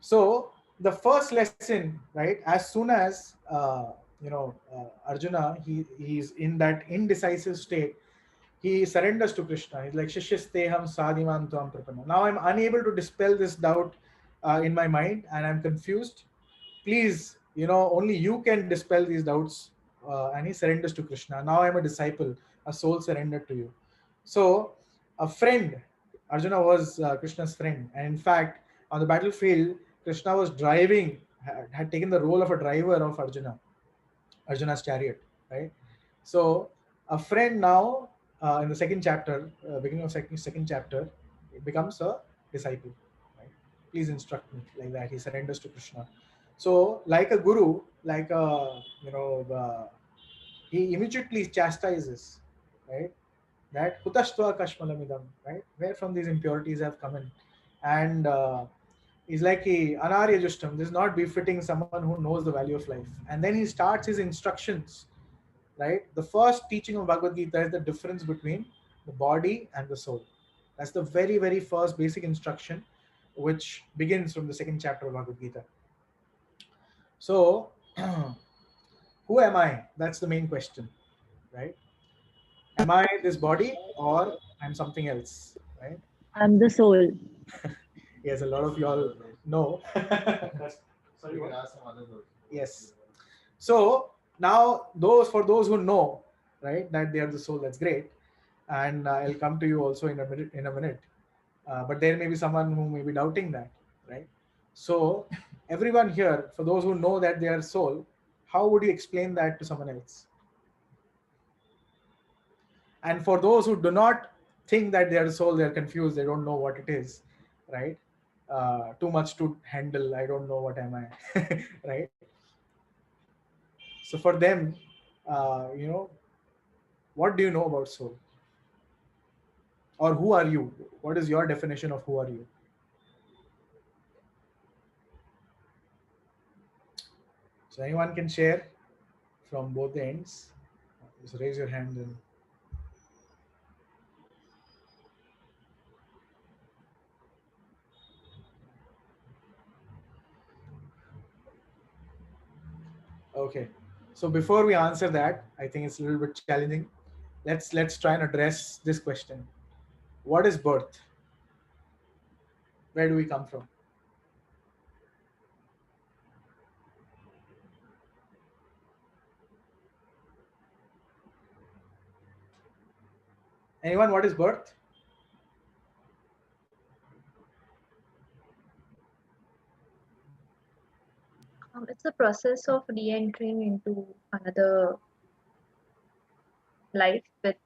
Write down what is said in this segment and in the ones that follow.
So the first lesson, right, as soon as Arjuna, he's in that indecisive state, he surrenders to Krishna. He's like, Shishyasteham sadhiman tvam prapanna. Now I'm unable to dispel this doubt in my mind, and I'm confused. Please, only you can dispel these doubts. And he surrenders to Krishna. Now I'm a disciple, a soul surrendered to you. So, a friend, Arjuna was Krishna's friend. And in fact, on the battlefield, Krishna was driving, had taken the role of a driver of Arjuna's chariot, right? So, a friend now, in the second chapter, beginning of second chapter, it becomes a disciple, right? Please instruct me, like that. He surrenders to Krishna. So, like a guru, like a, he immediately chastises, right? That kutastva kashmalamidam, right? Where from these impurities have come in. And he's like, anarya justam, this is not befitting someone who knows the value of life. And then he starts his instructions, right? The first teaching of Bhagavad Gita is the difference between the body and the soul. That's the very, very first basic instruction, which begins from the second chapter of Bhagavad Gita. So, who am I? That's the main question, right? Am I this body or I'm something else, right? I'm the soul. Yes, a lot of y'all know. Sorry, what? Yes. So now, for those who know, right, that they are the soul, that's great. And I'll come to you also in a minute. But there may be someone who may be doubting that, right? So everyone here, for those who know that they are soul, how would you explain that to someone else? And for those who do not think that they are soul, they are confused, they don't know what it is, right? Too much to handle, I don't know what am I, right? So for them, what do you know about soul? Or who are you? What is your definition of who are you? So anyone can share from both the ends. Just raise your hand and okay. So before we answer that, I think it's a little bit challenging. Let's try and address this question. What is birth? Where do we come from? Anyone, what is birth? It's the process of re-entering into another life with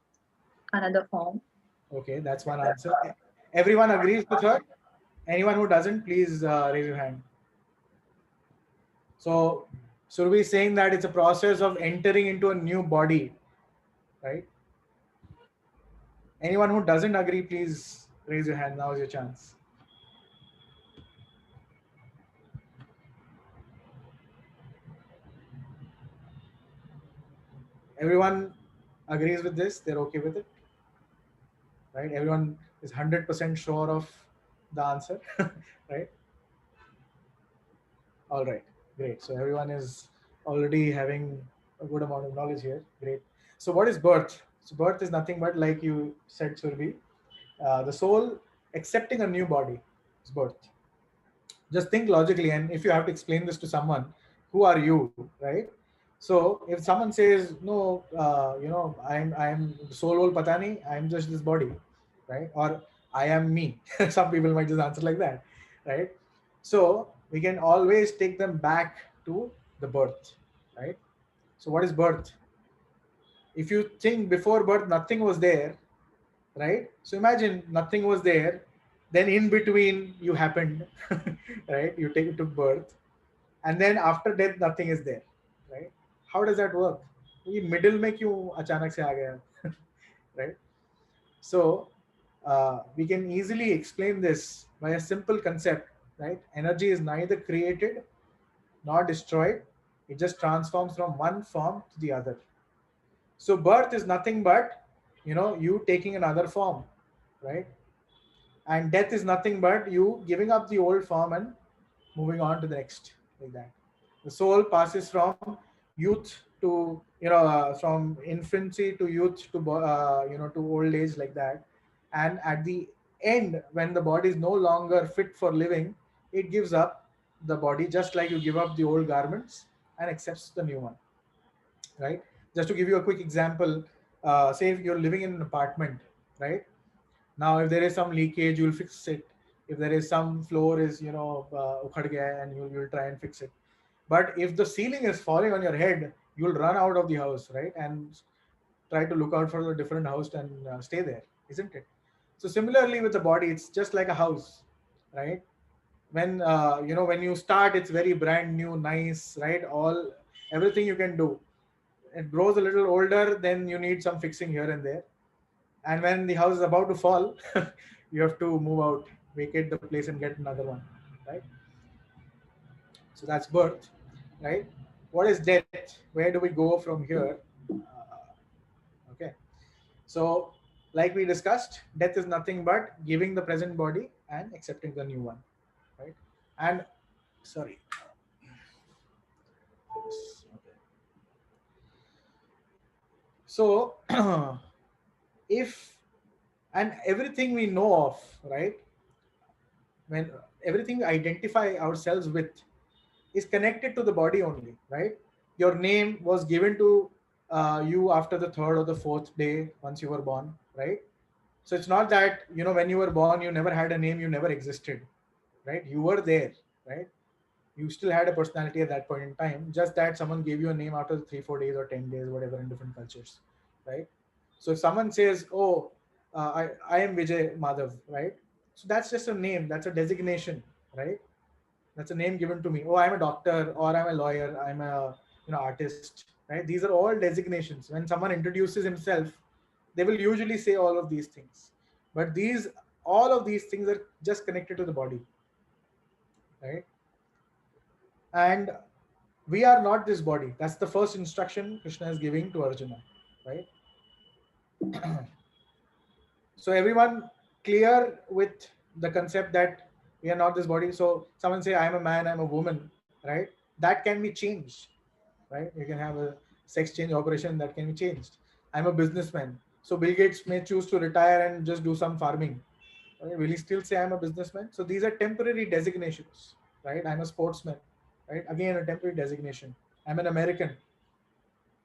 another form. Okay, that's one answer. Everyone agrees with her? Anyone who doesn't, please raise your hand. So we're saying that it's a process of entering into a new body, right? Anyone who doesn't agree, please raise your hand. Now is your chance. Everyone agrees with this? They're okay with it? Right? Everyone is 100% sure of the answer, right? All right, great. So everyone is already having a good amount of knowledge here. Great. So what is birth? So birth is nothing but, like you said, Surbi, the soul accepting a new body is birth. Just think logically, and if you have to explain this to someone, who are you, right? So if someone says, no, I'm soul wol patani, I'm just this body, right? Or I am me. Some people might just answer like that, right? So we can always take them back to the birth, right? So what is birth? If you think before birth nothing was there, right? So imagine nothing was there, then in between you happened, right? You took birth, and then after death nothing is there, right? How does that work? ये middle में क्यों अचानक से आ गया, right? So we can easily explain this by a simple concept, right? Energy is neither created nor destroyed; it just transforms from one form to the other. So birth is nothing but, you taking another form, right? And death is nothing but you giving up the old form and moving on to the next, like that. The soul passes from youth to, from infancy to youth to to old age, like that. And at the end, when the body is no longer fit for living, it gives up the body, just like you give up the old garments and accepts the new one, right? Just to give you a quick example, say if you're living in an apartment, right? Now if there is some leakage, you'll fix it. If there is some floor is, ukhad gaya, and you'll try and fix it. But if the ceiling is falling on your head, you'll run out of the house, right? And try to look out for a different house and stay there, isn't it? So similarly with the body, it's just like a house, right? When when you start, it's very brand new, nice, right? All everything you can do. It grows a little older, then you need some fixing here and there. And when the house is about to fall, you have to move out, vacate the place, and get another one, right? So that's birth, right? What is death? Where do we go from here? Okay, so like we discussed, death is nothing but giving the present body and accepting the new one, right? And sorry, yes, okay. So if, and everything we know of, right, when everything we identify ourselves with is connected to the body only, right? Your name was given to you after the third or the fourth day once you were born, right? So it's not that, when you were born, you never had a name, you never existed, right? You were there, right? You still had a personality at that point in time, just that someone gave you a name after 3 4 days or 10 days, whatever, in different cultures, right? So if someone says, oh, I am Vijay Madhav, right? So that's just a name, that's a designation, right? That's a name given to me. Oh, I'm a doctor, or I'm a lawyer, I'm a artist, right? These are all designations. When someone introduces himself, they will usually say all of these things. But these, all of these things are just connected to the body, right? And we are not this body. That's the first instruction Krishna is giving to Arjuna, right? So everyone clear with the concept that we are not this body. So someone say, I'm a man, I'm a woman, right? That can be changed, right? You can have a sex change operation that can be changed. I'm a businessman. So Bill Gates may choose to retire and just do some farming. Okay, will he still say I'm a businessman? So these are temporary designations, right? I'm a sportsman, right? Again, a temporary designation. I'm an American.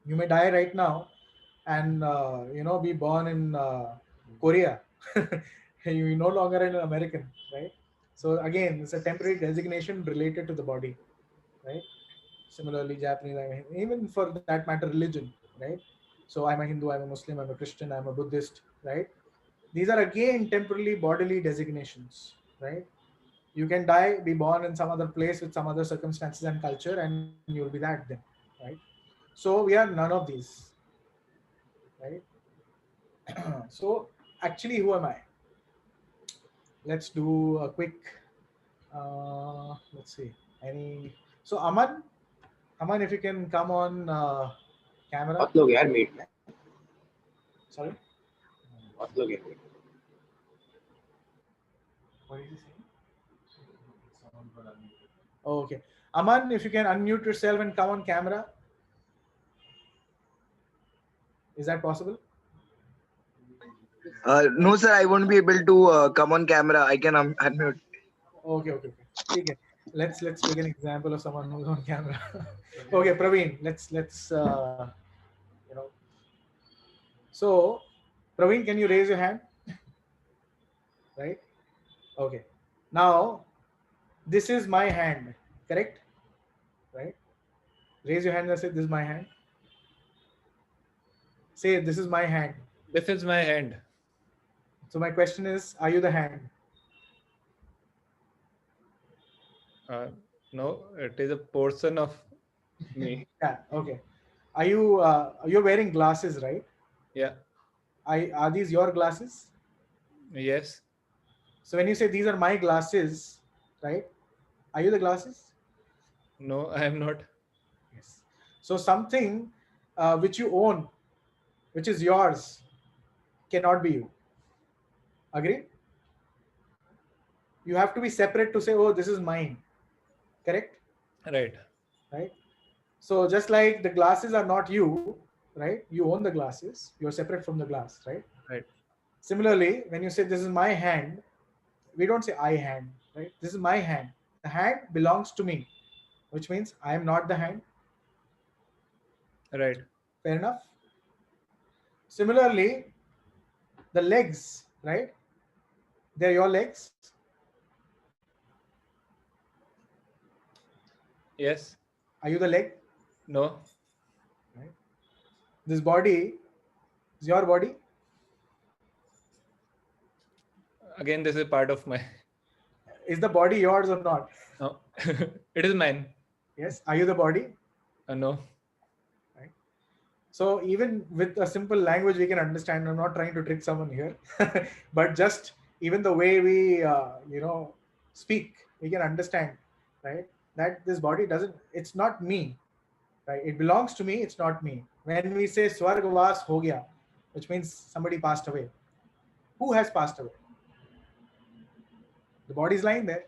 You may die right now and be born in Korea. You're no longer an American, right? So again, it's a temporary designation related to the body, right? Similarly, Japanese, even for that matter, religion, right? So I'm a Hindu, I'm a Muslim, I'm a Christian, I'm a Buddhist, right? These are again temporarily bodily designations, right? You can die, be born in some other place with some other circumstances and culture, and you'll be that then, right? So we are none of these, right? So actually, who am I? Let's do a quick. Let's see. Any? So Aman, if you can come on camera. बहुत लोग यार meet में Sorry. बहुत लोग हैं What is he saying? Oh, okay. Aman, if you can unmute yourself and come on camera. Is that possible? No, sir, I won't be able to come on camera. I can unmute. Okay. Okay. Let's take an example of someone who's on camera. Okay, Praveen. Let's you know. So, Praveen, can you raise your hand? Right. Okay. Now, this is my hand. Correct. Right. Raise your hand and say, "This is my hand." Say, "This is my hand." This is my hand. So my question is, are you the hand? No, it is a portion of me. Yeah. Okay. You're wearing glasses, right? Yeah. Are these your glasses? Yes. So when you say these are my glasses, right? Are you the glasses? No, I am not. Yes. So something which you own, which is yours, cannot be you. Agree? You have to be separate to say, oh, this is mine. Correct? Right. Right? So just like the glasses are not you, right? You own the glasses. You're separate from the glass, right? Right. Similarly, when you say this is my hand, we don't say I hand, right? This is my hand. The hand belongs to me, which means I am not the hand. Right. Fair enough? Similarly, the legs, right? They're your legs. Yes. Are you the leg? No. Right? This body is your body. Again, this is part of my. Is the body yours or not? No. It is mine. Yes. Are you the body? No. Right. So even with a simple language, we can understand. I'm not trying to trick someone here, but just even the way we, speak, we can understand, right? That this body doesn't. It's not me, right? It belongs to me. It's not me. When we say Swargavas ho gaya, which means somebody passed away. Who has passed away? The body is lying there,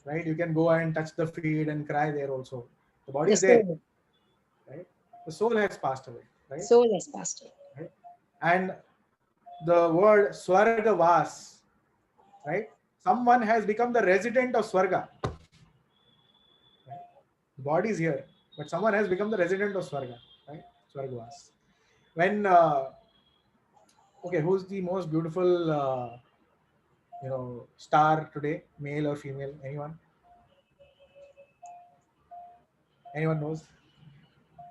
right? You can go and touch the feet and cry there also. The body The is there, soul. right? The soul has passed away, right? Soul has passed away. Right? And the word Swargavas, right? Someone has become the resident of Swarga. Right? The body is here, but someone has become the resident of Swarga, right? Swargavas. When okay, who's the most beautiful star today, male or female? Anyone knows?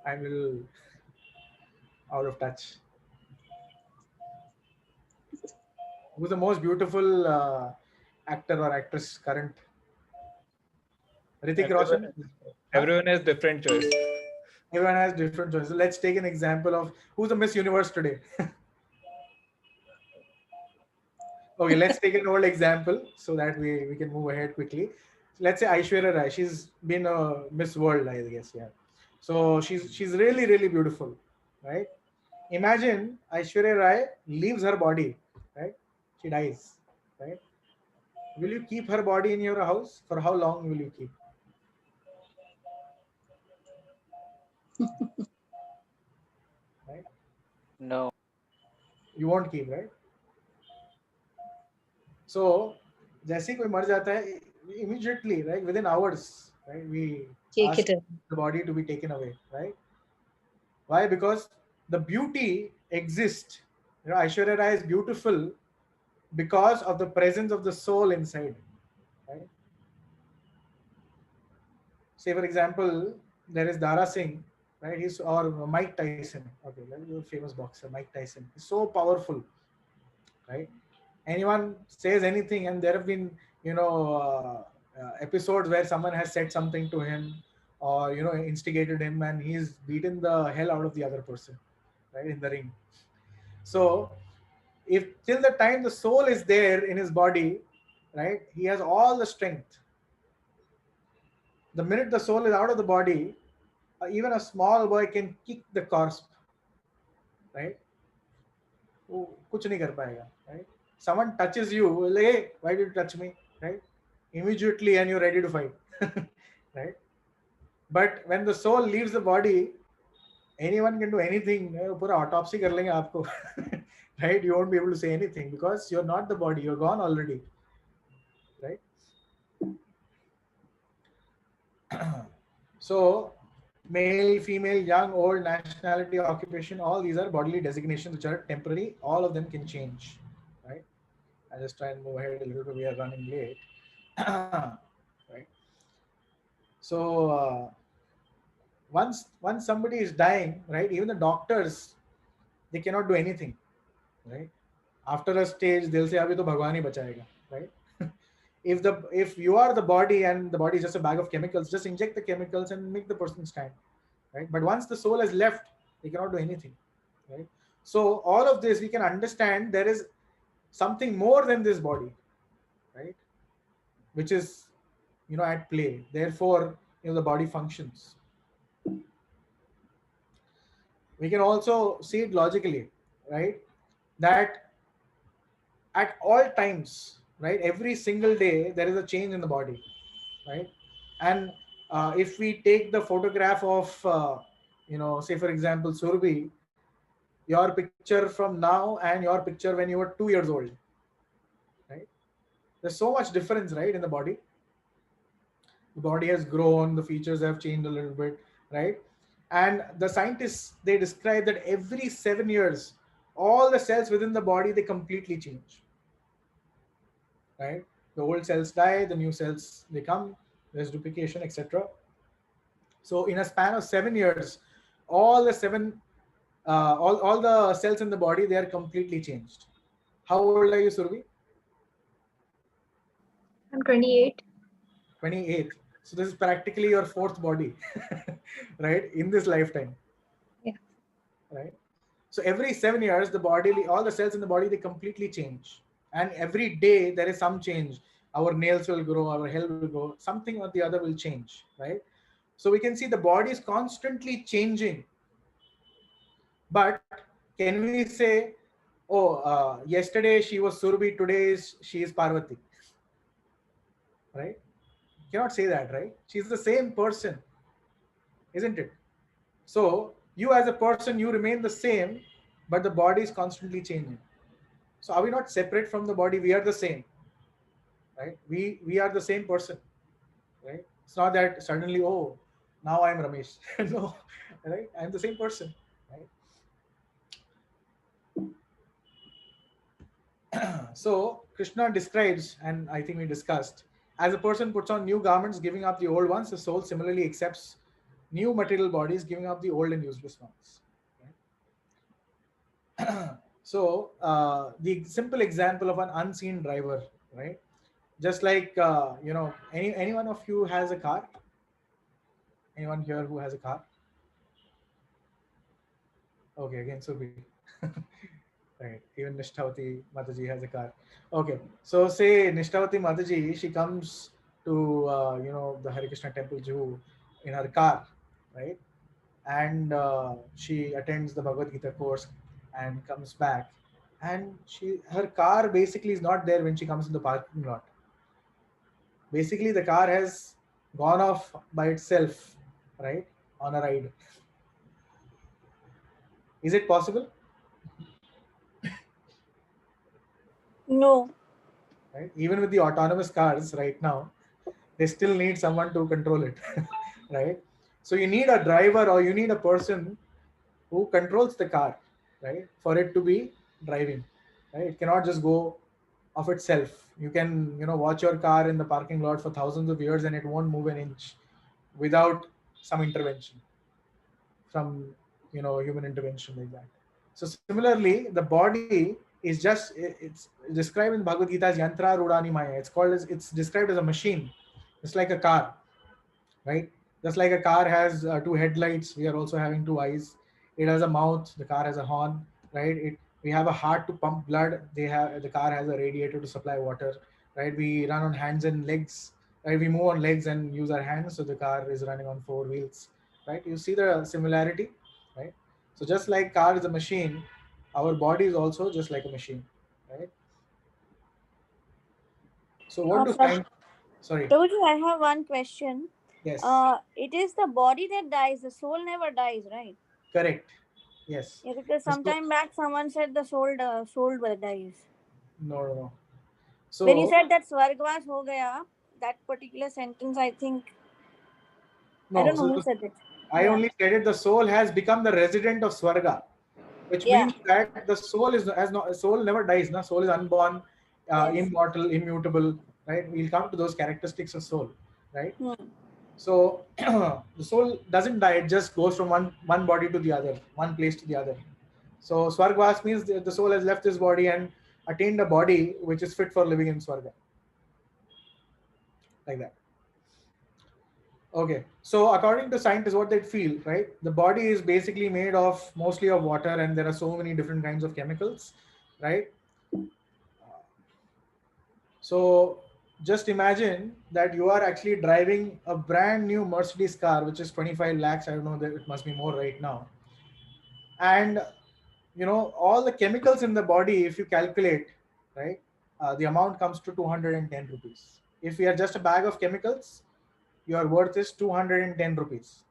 I'm a little out of touch. Who's the most beautiful actor or actress current? Hrithik Roshan? Everyone has different choice. Everyone has different choices. Let's take an example of who's the Miss Universe today. Okay, let's take an old example so that we can move ahead quickly. Let's say Aishwarya Rai. She's been a Miss World, I guess. Yeah. So she's really, really beautiful, right? Imagine Aishwarya Rai leaves her body, right? She dies, right? Will you keep her body in your house? For how long will you keep? Right? No. You won't keep, right? So, जैसे कोई मर जाता है, immediately, right, within hours, right, we Take ask it in. the body to be taken away, right? Why? Because the beauty exists. Aishwarya Rai is beautiful because of the presence of the soul inside, right? Say, for example, there is Dara Singh, right? He's or Mike Tyson. Okay, you're a famous boxer, Mike Tyson. He's so powerful, right? Anyone says anything, and there have been episodes where someone has said something to him or instigated him, and he's beaten the hell out of the other person, right, in the ring. So if till the time the soul is there in his body, right, he has all the strength. The minute the soul is out of the body, even a small boy can kick the corpse, right? वो कुछ नहीं कर पाएगा, right? Someone touches you, like, hey, why did you touch me, right? Immediately, and you're ready to fight, right? But when the soul leaves the body, anyone can do anything. पूरा autopsy कर लेंगे आपको, right? You won't be able to say anything because you're not the body, you're gone already, right? So male, female, young, old, nationality, occupation, all these are bodily designations which are temporary. All of them can change, right? I'll just try and move ahead a little bit. We are running late, right? So once somebody is dying, right? Even the doctors, they cannot do anything, right? After a stage, they'll say, "Abhi to Bhagwan hi bachayega," right? If you are the body and the body is just a bag of chemicals, just inject the chemicals and make the person stand, right? But once the soul has left, they cannot do anything, right? So all of this we can understand there is something more than this body, right? Which is at play. Therefore, the body functions. We can also see it logically, right? That at all times, right, every single day there is a change in the body, right? And if we take the photograph of, say for example, Surbi, your picture from now and your picture when you were 2 years old, right? There's so much difference, right, in the body. The body has grown, the features have changed a little bit, right? And the scientists, they describe that every 7 years, all the cells within the body, they completely change, right? The old cells die, the new cells, they come, there's duplication, etc. So in a span of 7 years, all the seven all the cells in the body, they are completely changed. How old are you, Survi? I'm 28. 28. So this is practically your fourth body, right, in this lifetime. Yeah. Right. So every 7 years, the body, all the cells in the body, they completely change, and every day there is some change. Our nails will grow, our hair will grow, something or the other will change, right? So we can see the body is constantly changing. But can we say, oh, yesterday she was Surbi, today she is Parvati, right? Cannot say that, right? She's the same person, isn't it? So you as a person, you remain the same, but the body is constantly changing. So are we not separate from the body? We are the same, right? We are the same person, right? It's not that suddenly, oh, now I'm Ramesh. No, right? I'm the same person, right? So Krishna describes, and I think we discussed, as a person puts on new garments, giving up the old ones, the soul similarly accepts new material bodies, giving up the old and useless ones. Right? So the simple example of an unseen driver, right? Just like anyone of you has a car? Anyone here who has a car? Okay, again, Subi. Right. Even Nishtavati Mataji has a car. Okay. So say Nishtavati Mataji, she comes to the Hare Krishna temple Juhu in her car, right? And she attends the Bhagavad Gita course and comes back. And her car basically is not there when she comes in the parking lot. Basically, the car has gone off by itself, right? On a ride. Is it possible? No. Right? Even with the autonomous cars right now, they still need someone to control it. Right? So you need a driver, or you need a person who controls the car, right, for it to be driving, right? It cannot just go of itself. You can watch your car in the parking lot for thousands of years and it won't move an inch without some intervention from human intervention, like that. So similarly, the body is just, it's described in Bhagavad Gita as yantra rudani maya. It's described as a machine. It's like a car, right? Just like a car has two headlights, we are also having two eyes. It has a mouth, the car has a horn, right? We have a heart to pump blood. The car has a radiator to supply water, right? We run on hands and legs, right? We move on legs and use our hands, so the car is running on four wheels, right? You see the similarity, right? So just like car is a machine, our body is also just like a machine, right? So what do science? Sorry. Prabhuji, I have one question. Yes. It is the body that dies, the soul never dies, right? Correct. Yes. Yeah, because The sometime back someone said the soul dies. No. When you So said that Swargvas ho gaya, that particular sentence, I think, I no. don't know So who said it. I Yeah. only said it. The soul has become the resident of Swarga, which Yeah. means that the soul soul never dies. Na soul is unborn, Yes. immortal, immutable. Right. We'll come to those characteristics of soul. Right. Hmm. So the soul doesn't die; it just goes from one body to the other, one place to the other. So Swargvas means the soul has left his body and attained a body which is fit for living in Swarga. Like that. Okay, so according to scientists, what they feel, right? The body is basically made of mostly of water, and there are so many different kinds of chemicals, right? So just imagine that you are actually driving a brand new Mercedes car, which is 25 lakhs. I don't know, that it must be more right now. And all the chemicals in the body, if you calculate, right, the amount comes to 210 rupees. If we are just a bag of chemicals, your worth is 210 rupees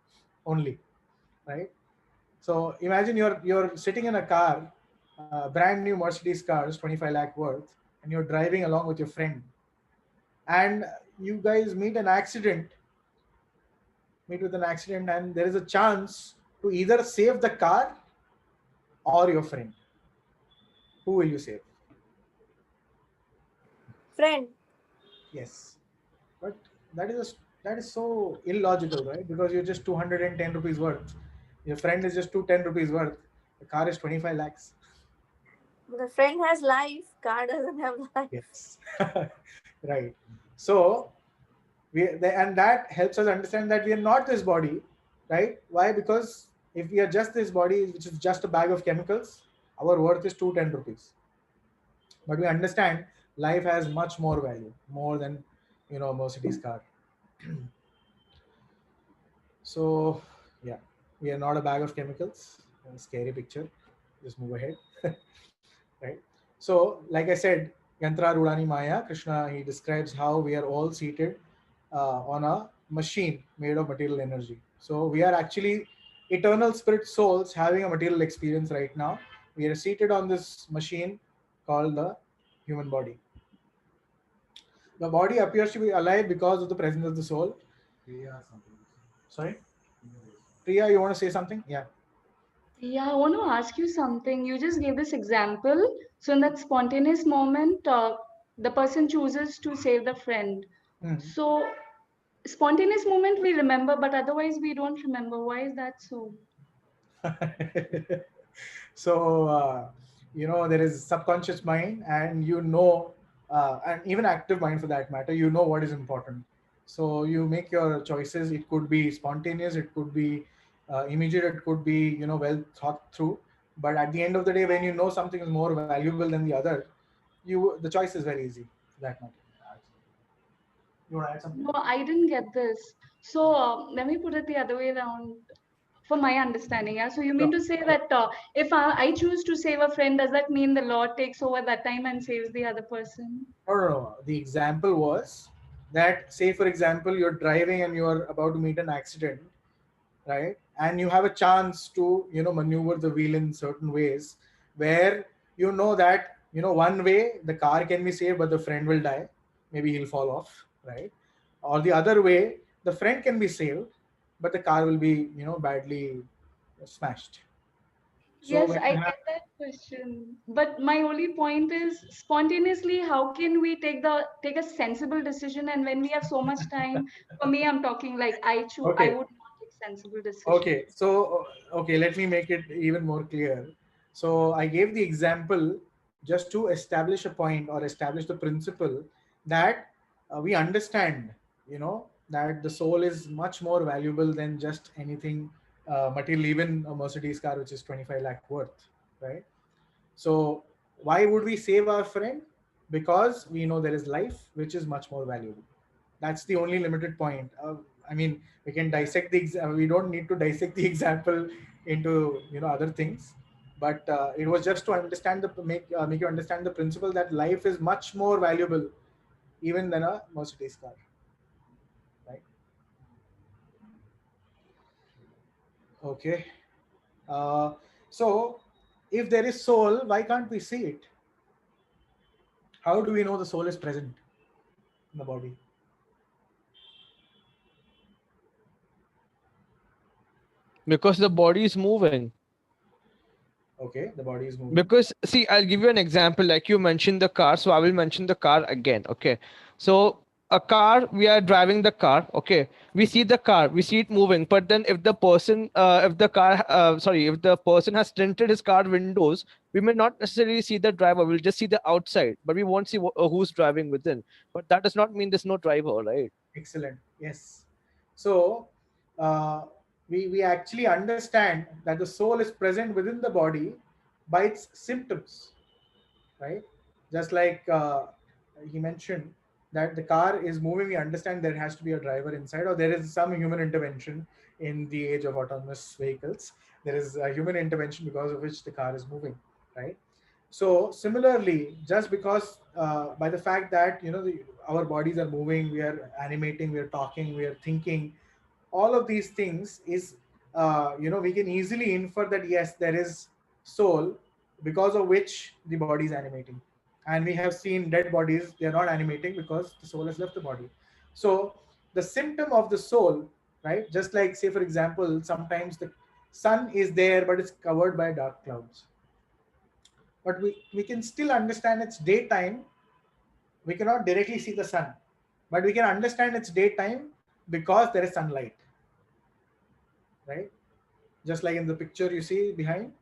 only, right? So imagine you're sitting in a car, brand new Mercedes cars, 25 lakh worth, and you're driving along with your friend, and you guys meet with an accident, and there is a chance to either save the car or your friend. Who will you save? Friend. Yes, but that is so illogical, right? Because you're just 210 rupees worth. Your friend is just 210 rupees worth. The car is 25 lakhs. The friend has life, car doesn't have life. Yes, right. So and that helps us understand that we are not this body, right? Why? Because if we are just this body, which is just a bag of chemicals, our worth is 210 rupees. But we understand life has much more value, more than a Mercedes car. So yeah, we are not a bag of chemicals. A scary picture. Just move ahead. Right. So like I said, Yantra Rudani Maya, Krishna, he describes how we are all seated on a machine made of material energy. So we are actually eternal spirit souls having a material experience right now. We are seated on this machine called the human body. The body appears to be alive because of the presence of the soul. Sorry? Priya, you want to say something? Yeah. Yeah, I want to ask you something. You just gave this example. So in that spontaneous moment, the person chooses to save the friend. So spontaneous moment we remember, but otherwise we don't remember. Why is that so? So there is subconscious mind, and and even active mind for that matter, what is important. So you make your choices. It could be spontaneous, it could be immediate, it could be well thought through. But at the end of the day, when you know something is more valuable than the other, the choice is very easy for that matter. You want to add something? No, I didn't get this. So let me put it the other way around for my understanding. Yeah. So you mean to say that if I choose to save a friend, does that mean the Lord takes over that time and saves the other person? No. The example was that, say for example, you're driving and you're about to meet an accident, right? And you have a chance to maneuver the wheel in certain ways where that one way the car can be saved but the friend will die, maybe he'll fall off, right? Or the other way, the friend can be saved but the car will be badly smashed. So Yes, when I you have, get that question. But my only point is spontaneously, how can we take a sensible decision? And when we have so much time, for me, I'm talking like I okay, would not take sensible decision. okay, let me make it even more clear. So I gave the example just to establish a point or establish the principle that we understand, that the soul is much more valuable than just anything material, even a Mercedes car, which is 25 lakh worth, right? So why would we save our friend? Because we know there is life, which is much more valuable. That's the only limited point. I mean, we can dissect we don't need to dissect the example into other things, but it was just to understand make you understand the principle that life is much more valuable even than a Mercedes car, right? Okay. Uh, so if there is soul, why can't we see it? How do we know the soul is present in the body? Because the body is moving. Okay, the body is moving. Because see, I'll give you an example. Like you mentioned the car, so I will mention the car again. Okay, so a car, we are driving the car. Okay, we see the car, we see it moving. But then if the person, if the person has tinted his car windows, we may not necessarily see the driver. We'll just see the outside, but we won't see who's driving within. But that does not mean there's no driver, right? Excellent. Yes. So uh, we actually understand that the soul is present within the body by its symptoms, right? Just like he mentioned that the car is moving, we understand there has to be a driver inside, or there is some human intervention in the age of autonomous vehicles. There is a human intervention because of which the car is moving, right? So similarly, just because by the fact that our bodies are moving, we are animating, we are talking, we are thinking. All of these things is, we can easily infer that yes, there is soul, because of which the body is animating. And we have seen dead bodies, they are not animating because the soul has left the body. So the symptom of the soul, right? Just like, say for example, sometimes the sun is there, but it's covered by dark clouds. But we can still understand it's daytime. We cannot directly see the sun, but we can understand it's daytime because there is sunlight, right? Just like in the picture you see behind,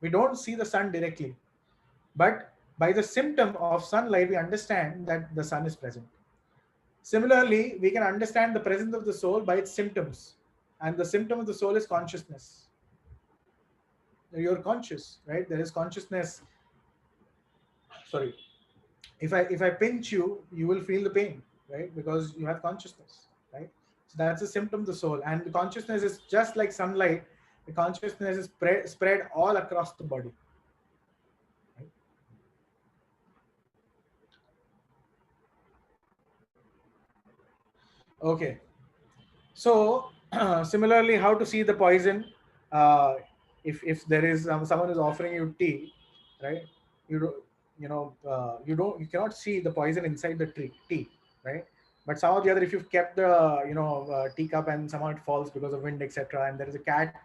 we don't see the sun directly, but by the symptom of sunlight, we understand that the sun is present. Similarly, we can understand the presence of the soul by its symptoms, and the symptom of the soul is consciousness. You're conscious, right? There is consciousness. Sorry, if I pinch you, you will feel the pain, right? Because you have consciousness, right? So that's a symptom of the soul, and the consciousness is just like sunlight. The consciousness is spread all across the body. Right? Okay. So similarly, how to see the poison? If there is someone is offering you tea, right? You don't, you cannot see the poison inside the tea, right? But somehow or the other, if you've kept the teacup and somehow it falls because of wind, etc., and there is a cat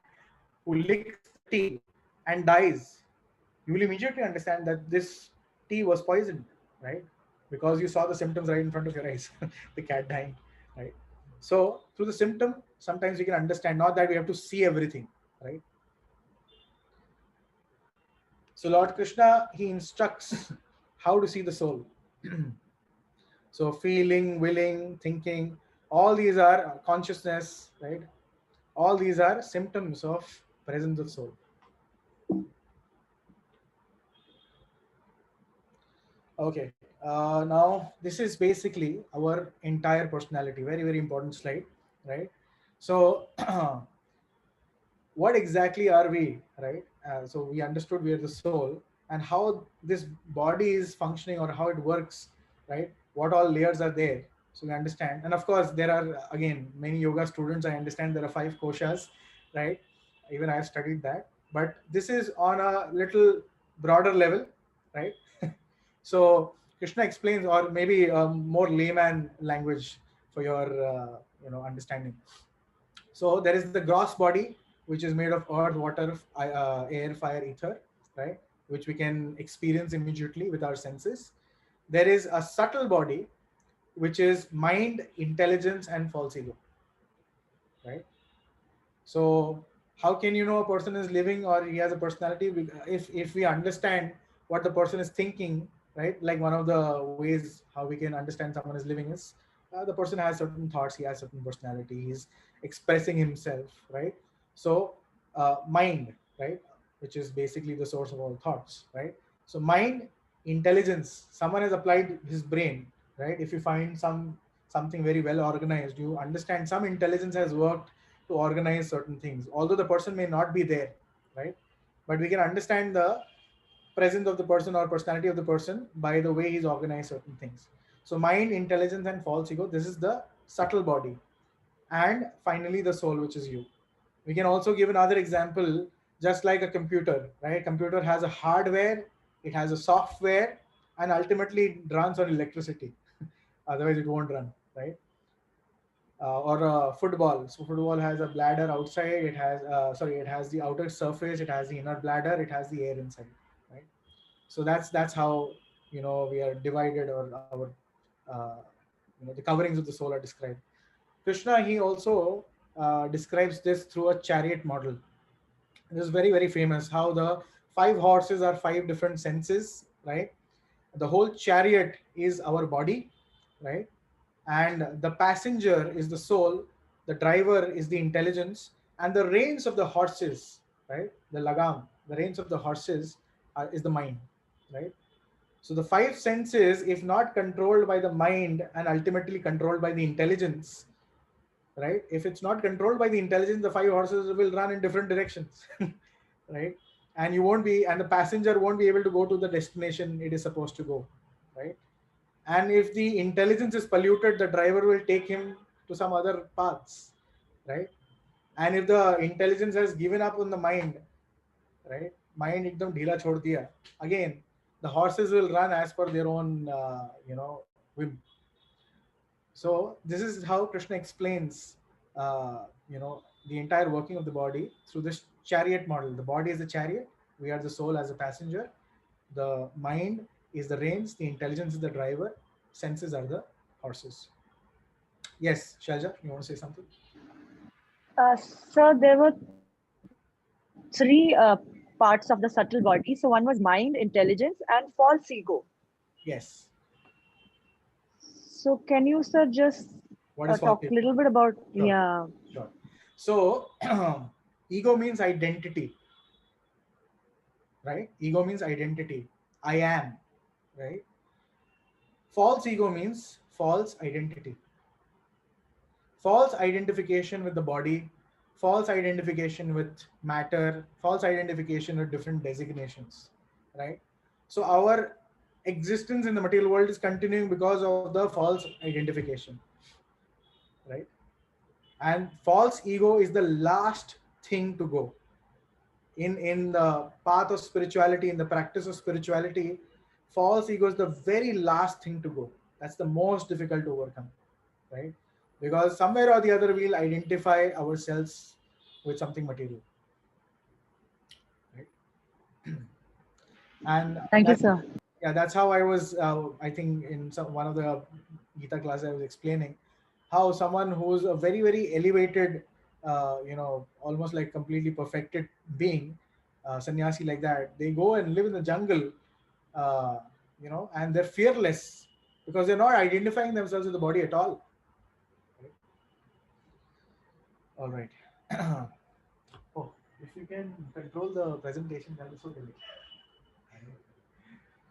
who licks the tea and dies, you will immediately understand that this tea was poisoned, right? Because you saw the symptoms right in front of your eyes, the cat dying, right? So through the symptom, sometimes we can understand, not that we have to see everything, right? So Lord Krishna, he instructs how to see the soul. So feeling, willing, thinking, all these are consciousness, right? All these are symptoms of presence of soul. Okay, now this is basically our entire personality. Very, very important slide, right? So what exactly are we, right? So we understood we are the soul, and how this body is functioning or how it works, right? What all layers are there. So we understand. And of course, there are, again, many yoga students, I understand there are 5 koshas, right? Even I have studied that. But this is on a little broader level, right? So Krishna explains, or maybe more layman language for your understanding. So there is the gross body, which is made of earth, water, air, fire, ether, right? Which we can experience immediately with our senses. There is a subtle body, which is mind, intelligence, and false ego, right? So how can you know a person is living or he has a personality? If we understand what the person is thinking, right? Like one of the ways how we can understand someone is living is, the person has certain thoughts, he has certain personality, he's expressing himself, right? So mind, right, which is basically the source of all thoughts, right? So mind, intelligence, someone has applied his brain, right? If you find something very well organized, you understand some intelligence has worked to organize certain things, although the person may not be there, right? But we can understand the presence of the person or personality of the person by the way he's organized certain things. So mind, intelligence, and false ego, this is the subtle body. And finally the soul, which is you. We can also give another example, just like a computer, right? Computer has a hardware, it has a software, and ultimately it runs on electricity. Otherwise it won't run, right? Or football. So football has a bladder outside. It has it has the outer surface. It has the inner bladder. It has the air inside, right? So that's how we are divided, or our the coverings of the soul are described. Krishna, he also describes this through a chariot model. This is very, very famous. How the 5 horses are 5 different senses, right? The whole chariot is our body, right? And the passenger is the soul, the driver is the intelligence, and the reins of the horses, right? The lagam, the reins of the horses is the mind, right? So the 5 senses, if not controlled by the mind and ultimately controlled by the intelligence, right? If it's not controlled by the intelligence, the 5 horses will run in different directions, right? And the passenger won't be able to go to the destination it is supposed to go, right? And if the intelligence is polluted, the driver will take him to some other paths, right? And if the intelligence has given up on the mind, right, mind ekdam dheela chhod diya, again the horses will run as per their own whim. So this is how Krishna explains the entire working of the body through this chariot model. The body is the chariot, we are the soul as a passenger, the mind is the reins, the intelligence is the driver, senses are the horses. Yes, Shaja, you want to say something? So there were three parts of the subtle body. So one was mind, intelligence, and false ego. Yes. So can you, sir, just What is talk a little bit about? Sure. Yeah. Sure. So ego means identity, right? Ego means identity. I am, right? False ego means false identity. False identification with the body, false identification with matter, false identification with different designations, right? So our existence in the material world is continuing because of the false identification, right? And false ego is the last thing to go. In the path of spirituality, in the practice of spirituality, false ego is the very last thing to go. That's the most difficult to overcome, right? Because somewhere or the other we'll identify ourselves with something material, right? And thank you, sir. Yeah, that's how I was I think in one of the Gita classes I was explaining how someone who's a very very elevated almost like completely perfected being, sannyasi like that, they go and live in the jungle, and they're fearless because they're not identifying themselves with the body at all. All right. Oh, if you can control the presentation, that is so great.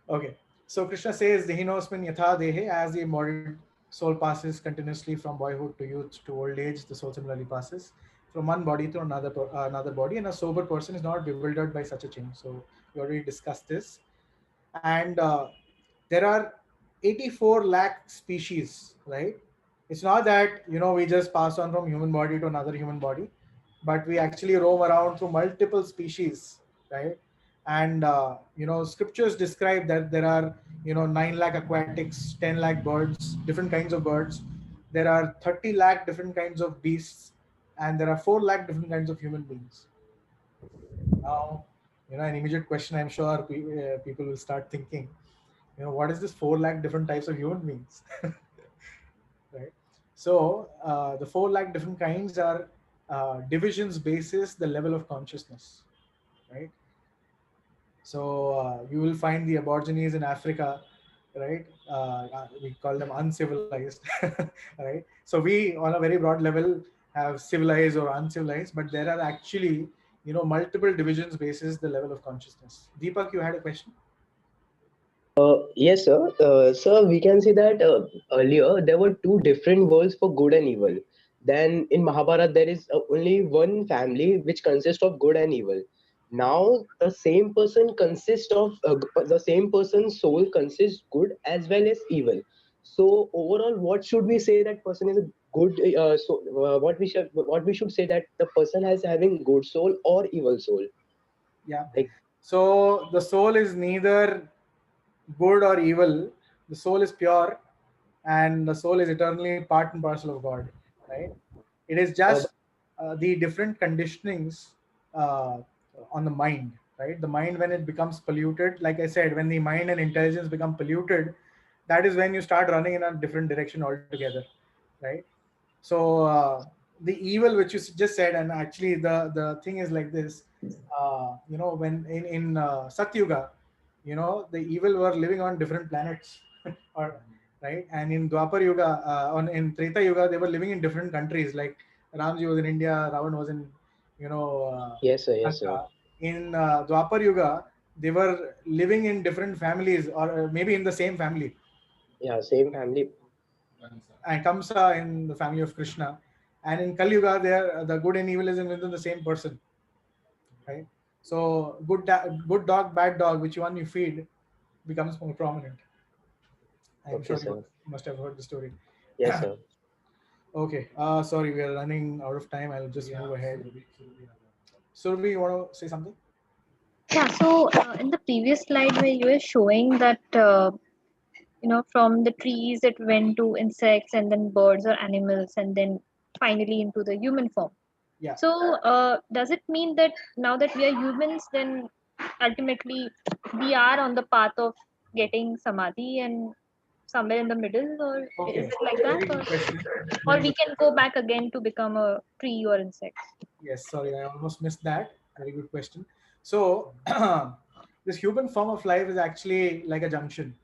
Okay. So Krishna says, Dehinosmin yatha dehe, as the embodied soul passes continuously from boyhood to youth to old age, the soul similarly passes from one body to another body, and a sober person is not bewildered by such a change. So we already discussed this. And there are 84 lakh species, right? It's not that, we just pass on from human body to another human body, but we actually roam around through multiple species, right? And, scriptures describe that there are, 9 lakh aquatics, 10 lakh birds, different kinds of birds. There are 30 lakh different kinds of beasts, and there are 4 lakh different kinds of human beings. Now, an immediate question I'm sure people will start thinking, what is this 4 lakh different types of human beings? Right? So the 4 lakh different kinds are divisions basis the level of consciousness, right? So you will find the Aborigines in Africa, right? We call them uncivilized, right? So we, on a very broad level, have civilized or uncivilized, but there are actually, multiple divisions basis the level of consciousness. Deepak, you had a question? Yes, sir. Sir, we can see that earlier there were two different worlds for good and evil. Then in Mahabharata, there is only one family which consists of good and evil. Now, the same person consists of the same person's soul consists good as well as evil. So overall, what should we say that person is a good? What we should say that the person has having good soul or evil soul. Yeah. So the soul is neither good or evil. The soul is pure, and the soul is eternally part and parcel of God, right? It is just the different conditionings on the mind, right? The mind, when it becomes polluted, like I said, when the mind and intelligence become polluted, that is when you start running in a different direction altogether, right? So the evil which you just said, and actually the thing is like this, when in Satyuga, the evil were living on different planets, or right, and in Dwapar Yuga, in Treta Yuga, they were living in different countries. Like Ramji was in India, Ravan was in, Yes, sir. Yes, sir. In Dwapar Yuga, they were living in different families, or maybe in the same family. Yeah, same family. And Kamsa in the family of Krishna, and in Kali Yuga, there the good and evil is within the same person, right? So good dog, bad dog, which one you feed becomes more prominent. I'm Okay, sure sir. you must have heard the story. Yes, sir. Okay. Sorry, we are running out of time. I'll just move ahead. Surabhi, you want to say something? Yeah, so in the previous slide where you were showing that from the trees it went to insects and then birds or animals and then finally into the human form. Yeah. So does it mean that now that we are humans, then ultimately we are on the path of getting samadhi and somewhere in the middle, or Okay. is it like Very that, good question. or Very we good. can go back again to become a tree or insect? Yes, sorry, I almost missed that. Very good question. So, this human form of life is actually like a junction,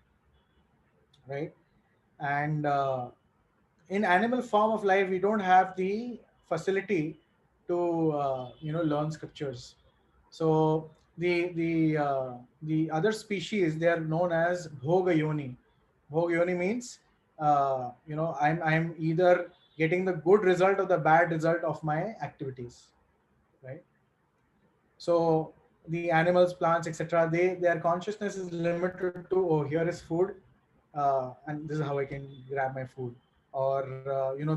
right? And in animal form of life, we don't have the facility to learn scriptures. So the other species, they are known as bhoga yoni. Bhoga yoni means I'm either getting the good result or the bad result of my activities, right? So the animals, plants, etc., their consciousness is limited to, oh, here is food, and this is how I can grab my food. Or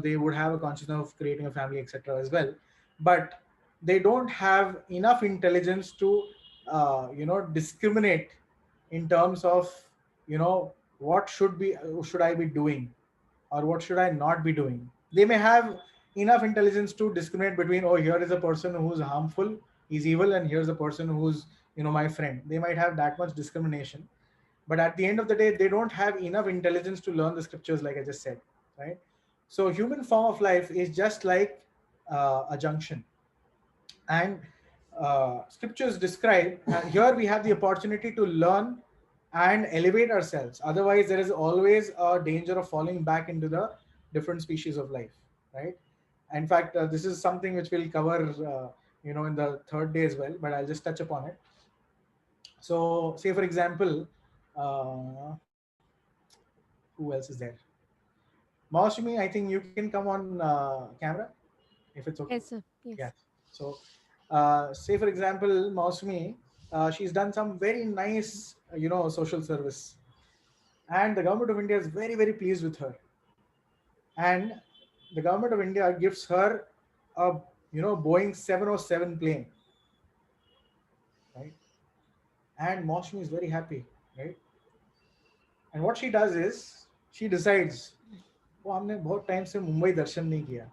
they would have a consciousness of creating a family, etc., as well. But they don't have enough intelligence to discriminate in terms of what should I be doing, or what should I not be doing. They may have enough intelligence to discriminate between, oh, here is a person who's harmful, he's evil, and here's a person who's my friend. They might have that much discrimination, but at the end of the day, they don't have enough intelligence to learn the scriptures, like I just said, right? So human form of life is just like a junction, and scriptures describe, here we have the opportunity to learn and elevate ourselves. Otherwise, there is always a danger of falling back into the different species of life, right? In fact, this is something which we'll cover in the third day as well, but I'll just touch upon it. So say for example, who else is there? Maushmi, I think you can come on camera if it's okay. Yes, sir. Yes. Yeah. So, say for example, Mausmi, she's done some very nice, social service, and the government of India is very, very pleased with her. And the government of India gives her a, Boeing 707 plane, right? And Mausmi is very happy, right? And what she does is she decides, वो हमने बहुत time से मुंबई दर्शन नहीं किया.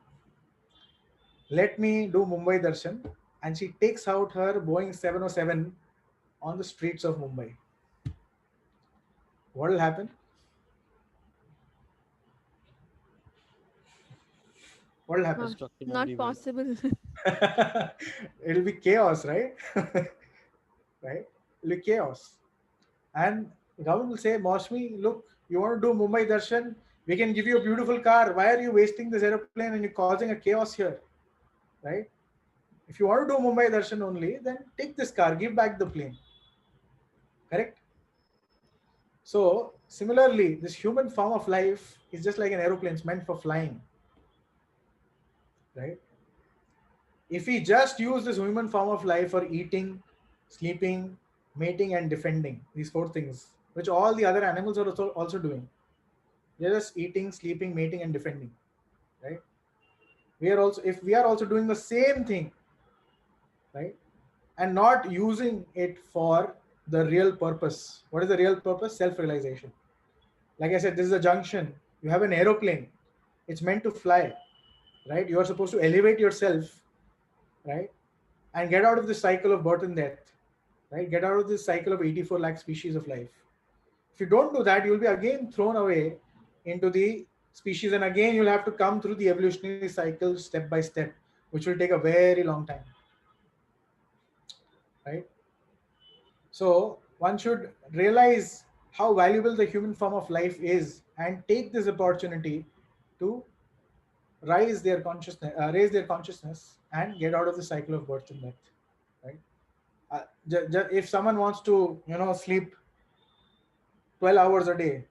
Let me do Mumbai Darshan, and she takes out her Boeing 707 on the streets of Mumbai. What will happen? What will happen? Not possible. It'll be chaos, right? Right? It'll be chaos. And the government will say, Maushmi, look, you want to do Mumbai Darshan? We can give you a beautiful car. Why are you wasting this aeroplane and you're causing a chaos here? Right? If you want to do Mumbai Darshan only, then take this car, give back the plane. Correct? So, similarly, this human form of life is just like an aeroplane, it's meant for flying. Right? If we just use this human form of life for eating, sleeping, mating, and defending, these four things, which all the other animals are also doing, they're just eating, sleeping, mating, and defending. Right? If we are also doing the same thing, right, and not using it for the real purpose. What is the real purpose? Self-realization. Like I said, this is a junction. You have an aeroplane. It's meant to fly, right? You are supposed to elevate yourself, right, and get out of this cycle of birth and death, right? Get out of this cycle of 84 lakh species of life. If you don't do that, you'll be again thrown away into the species, and again you'll have to come through the evolutionary cycle step by step, which will take a very long time, right? So one should realize how valuable the human form of life is and take this opportunity to raise their consciousness and get out of the cycle of birth and death, right? If someone wants to sleep 12 hours a day,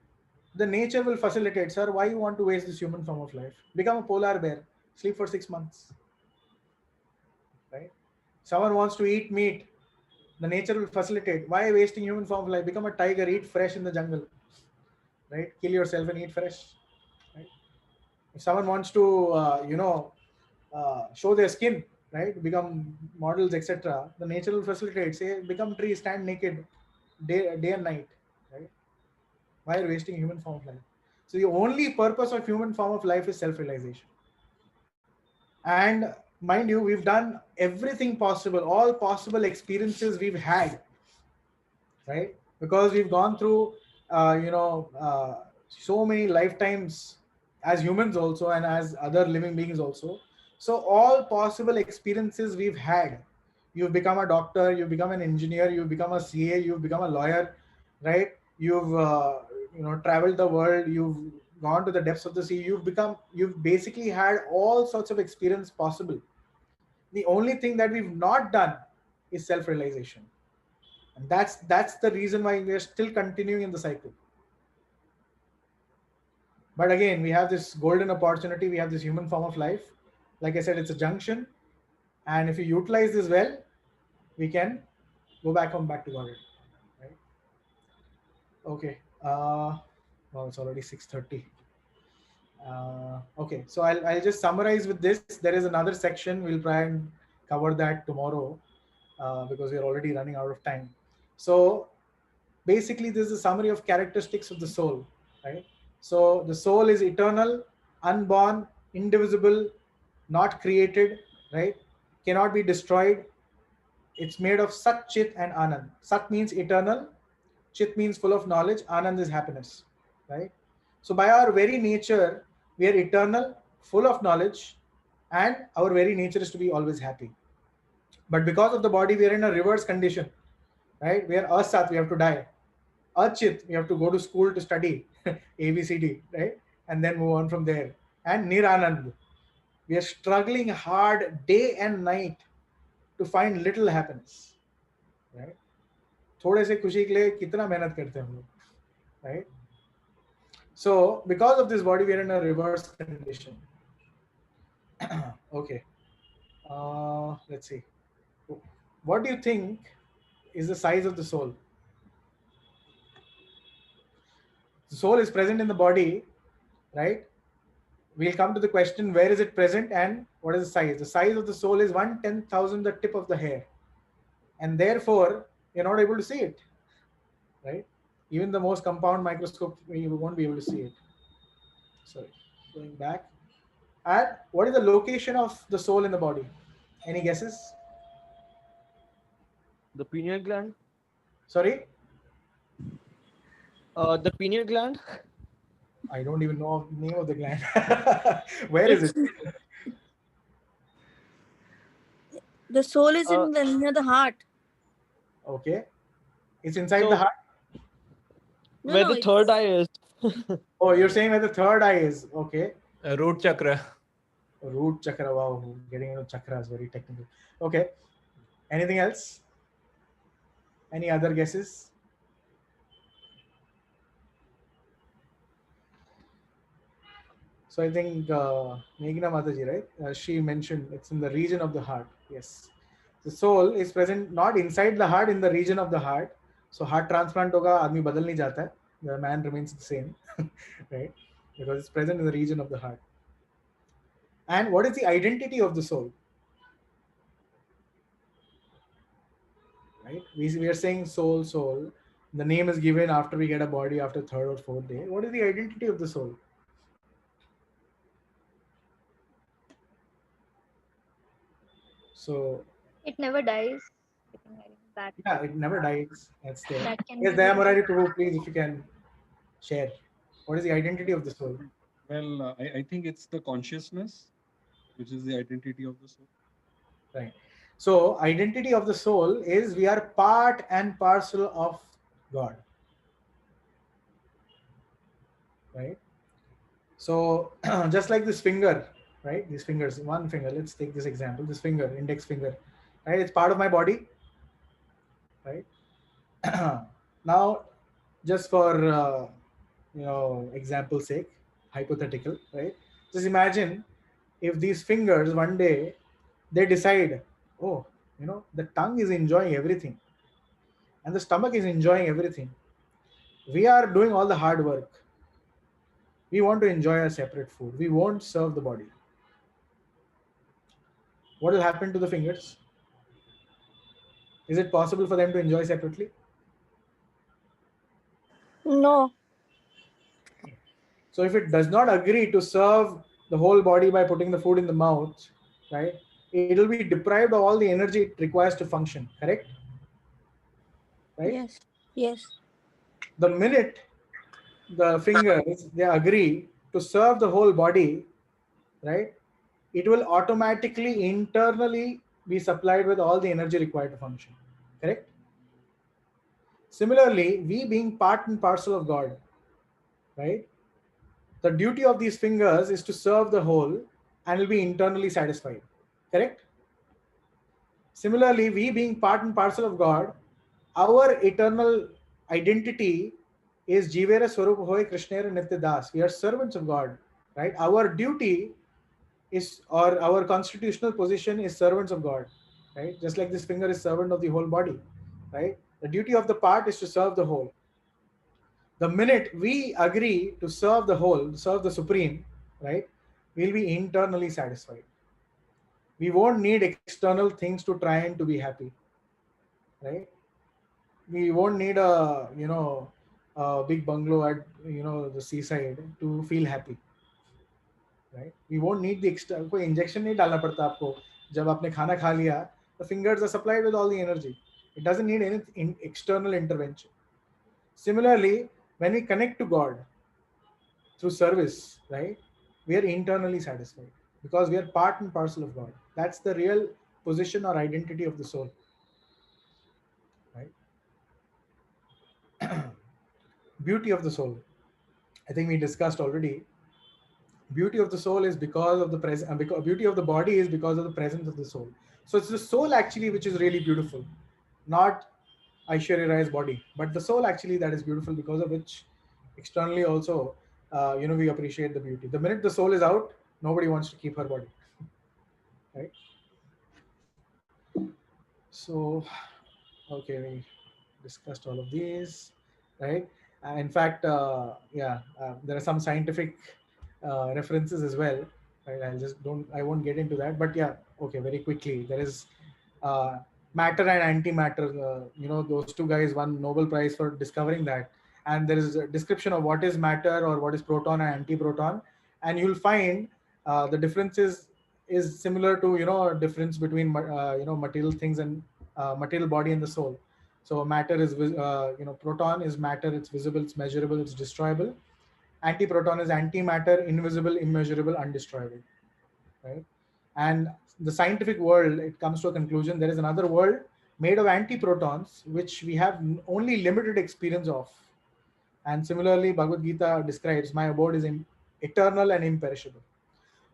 the nature will facilitate. Sir, why you want to waste this human form of life? Become a polar bear, sleep for 6 months, right? Someone wants to eat meat, the nature will facilitate. Why wasting human form of life? Become a tiger, eat fresh in the jungle, right? Kill yourself and eat fresh, right? If someone wants to, show their skin, right, become models, etc., the nature will facilitate. Say, become tree, stand naked, day and night, right? Why are you wasting human form of life? So the only purpose of human form of life is self-realization. And mind you, we've done everything possible, all possible experiences we've had, right? Because we've gone through, so many lifetimes as humans also and as other living beings also. So all possible experiences we've had. You've become a doctor, you've become an engineer, you've become a CA, you've become a lawyer, right? You've traveled the world, you've gone to the depths of the sea, you've basically had all sorts of experience possible. The only thing that we've not done is self-realization, and that's the reason why we are still continuing in the cycle. But again, we have this golden opportunity, we have this human form of life. Like I said, it's a junction, and if you utilize this well, we can go back to Godhead, right? Okay. Well, it's already 6:30. Okay, so I'll just summarize with this. There is another section, we'll try and cover that tomorrow, because we're already running out of time. So basically, this is a summary of characteristics of the soul, right? So the soul is eternal, unborn, indivisible, not created, right? Cannot be destroyed. It's made of Sat, Chit, and Anand. Sat means eternal, Chit means full of knowledge, Anand is happiness, right? So by our very nature, we are eternal, full of knowledge, and our very nature is to be always happy. But because of the body, we are in a reverse condition, right? We are Asat, we have to die. Achit, we have to go to school to study ABCD, right? And then move on from there. And Niranand, we are struggling hard day and night to find little happiness, right? थोड़े से खुशी के लिए कितना मेहनत करते हैं हम लोग, right? So because of this body, we are in a reverse condition. Okay. Let's see. What do you think is the size of the soul? The soul is present in the body, right? We'll come to the question, where is it present and what is the size? The size of the soul is 1/10,000 the tip of the hair. And therefore, you're not able to see it, right? Even the most compound microscope, you won't be able to see it. Sorry, going back. And what is the location of the soul in the body? Any guesses? The pineal gland. Sorry? The pineal gland. I don't even know the name of the gland. Where is it? The soul is near the heart. Okay. It's inside the heart? No, where no, the third eye is. Oh, you're saying where the third eye is. Okay. Root chakra. Root chakra. Wow. Getting into chakra is very technical. Okay. Anything else? Any other guesses? So I think Meghna Mataji, right? She mentioned it's in the region of the heart. Yes. The soul is present not inside the heart, in the region of the heart. So heart transplant hoga, aadmi badal nahi jata hai. The man remains the same, right? Because it's present in the region of the heart. And what is the identity of the soul? Right? We are saying soul, soul. The name is given after we get a body after third or fourth day. What is the identity of the soul? So it never dies. That, yeah, it never dies. That's there. that can Yes, be Dayamurari Prabhu, please, if you can share. What is the identity of the soul? Well, I think it's the consciousness, which is the identity of the soul. Right. So identity of the soul is we are part and parcel of God. Right. So just like this finger, right? These fingers, one finger, let's take this example, this finger, index finger, right? It's part of my body, right? Now, just for, example's sake, hypothetical, right? Just imagine if these fingers one day, they decide, oh, the tongue is enjoying everything and the stomach is enjoying everything. We are doing all the hard work. We want to enjoy our separate food. We won't serve the body. What will happen to the fingers? Is it possible for them to enjoy separately? No. So if it does not agree to serve the whole body by putting the food in the mouth, right, it will be deprived of all the energy it requires to function, correct? Right? Yes. Yes. The minute the fingers, they agree to serve the whole body, right, it will automatically internally be supplied with all the energy required to function, correct? Similarly, we being part and parcel of God, right, the duty of these fingers is to serve the whole and will be internally satisfied, correct? Similarly, we being part and parcel of God, our eternal identity is Jivera Swarup Hoy Krishnera Nitya Das. We are servants of God, right? Our duty is, or our constitutional position is servants of God, right? Just like this finger is servant of the whole body, right? The duty of the part is to serve the whole. The minute we agree to serve the whole, serve the supreme, right, we'll be internally satisfied. We won't need external things to try and to be happy, right? We won't need a big bungalow at the seaside to feel happy, right? We won't need the extra, कोई injection नहीं डालना पड़ता आपको जब आपने खाना खा लिया. The fingers are supplied with all the energy. It doesn't need any external intervention. Similarly, when we connect to God through service, right, we are internally satisfied because we are part and parcel of God. That's the real position or identity of the soul, right? Beauty of the soul, I think we discussed already. Beauty of the soul is because of the presence, because beauty of the body is because of the presence of the soul. So it's the soul actually which is really beautiful, not Aishwarya Rai's body, but the soul actually that is beautiful, because of which externally also we appreciate the beauty. The minute the soul is out, nobody wants to keep her body, right? So okay, we discussed all of these, right? In fact, there are some scientific references as well, right? I won't get into that, but yeah, okay, very quickly, there is matter and antimatter. Those two guys won Nobel Prize for discovering that, and there is a description of what is matter or what is proton and antiproton, and you'll find the differences is similar to difference between material things and material body and the soul. So matter is proton is matter, it's visible, it's measurable, it's destroyable. Antiproton is antimatter, invisible, immeasurable, undestroyable, right? And the scientific world, it comes to a conclusion there is another world made of antiprotons which we have only limited experience of. And similarly, Bhagavad Gita describes my abode is eternal and imperishable.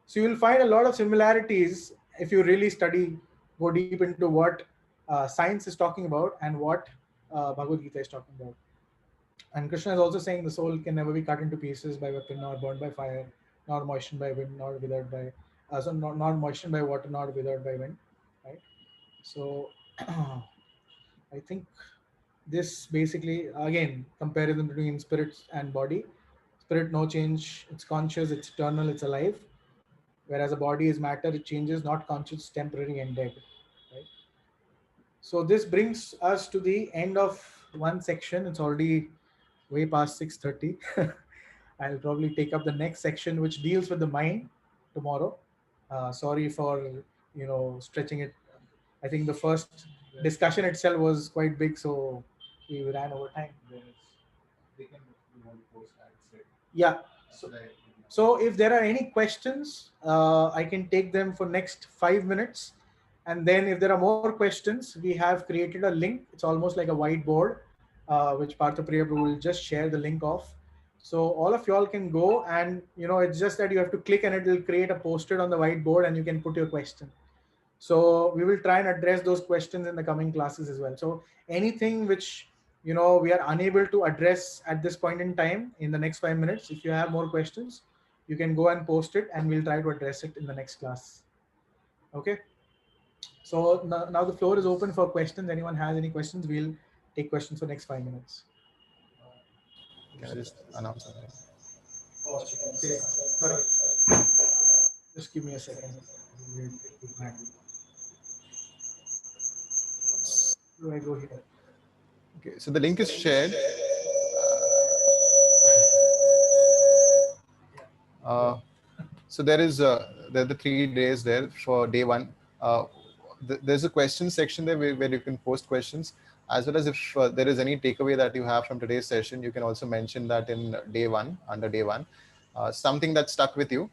So you will find a lot of similarities if you really study, go deep into what science is talking about and what Bhagavad Gita is talking about. And Krishna is also saying the soul can never be cut into pieces by weapon, nor burned by fire, nor moistened by wind, nor withered by not moistened by water, nor withered by wind. Right. So I think this basically, again, comparison between spirit and body. Spirit, no change. It's conscious. It's eternal. It's alive. Whereas a body is matter. It changes. Not conscious. Temporary and dead. Right. So this brings us to the end of one section. It's already way past 6:30. I'll probably take up the next section, which deals with the mind tomorrow. Sorry for stretching it. I think the first discussion itself was quite big, so we ran over time. Yeah. So if there are any questions, I can take them for next 5 minutes. And then if there are more questions, we have created a link. It's almost like a whiteboard, which Partha Priya will just share the link of. So all of y'all can go, and it's just that you have to click and it will create a post-it on the whiteboard and you can put your question. So we will try and address those questions in the coming classes as well. So anything which we are unable to address at this point in time in the next 5 minutes, if you have more questions, you can go and post it and we'll try to address it in the next class. Okay. So now the floor is open for questions. Anyone has any questions, we'll take questions for next 5 minutes. Can I just announce something? Sorry. Just give me a second. Where do I go here? Okay, so the link is shared. So there are the 3 days there for day one. There's a question section there where you can post questions, as well as if there is any takeaway that you have from today's session, you can also mention that in day one, under day one. Something that stuck with you,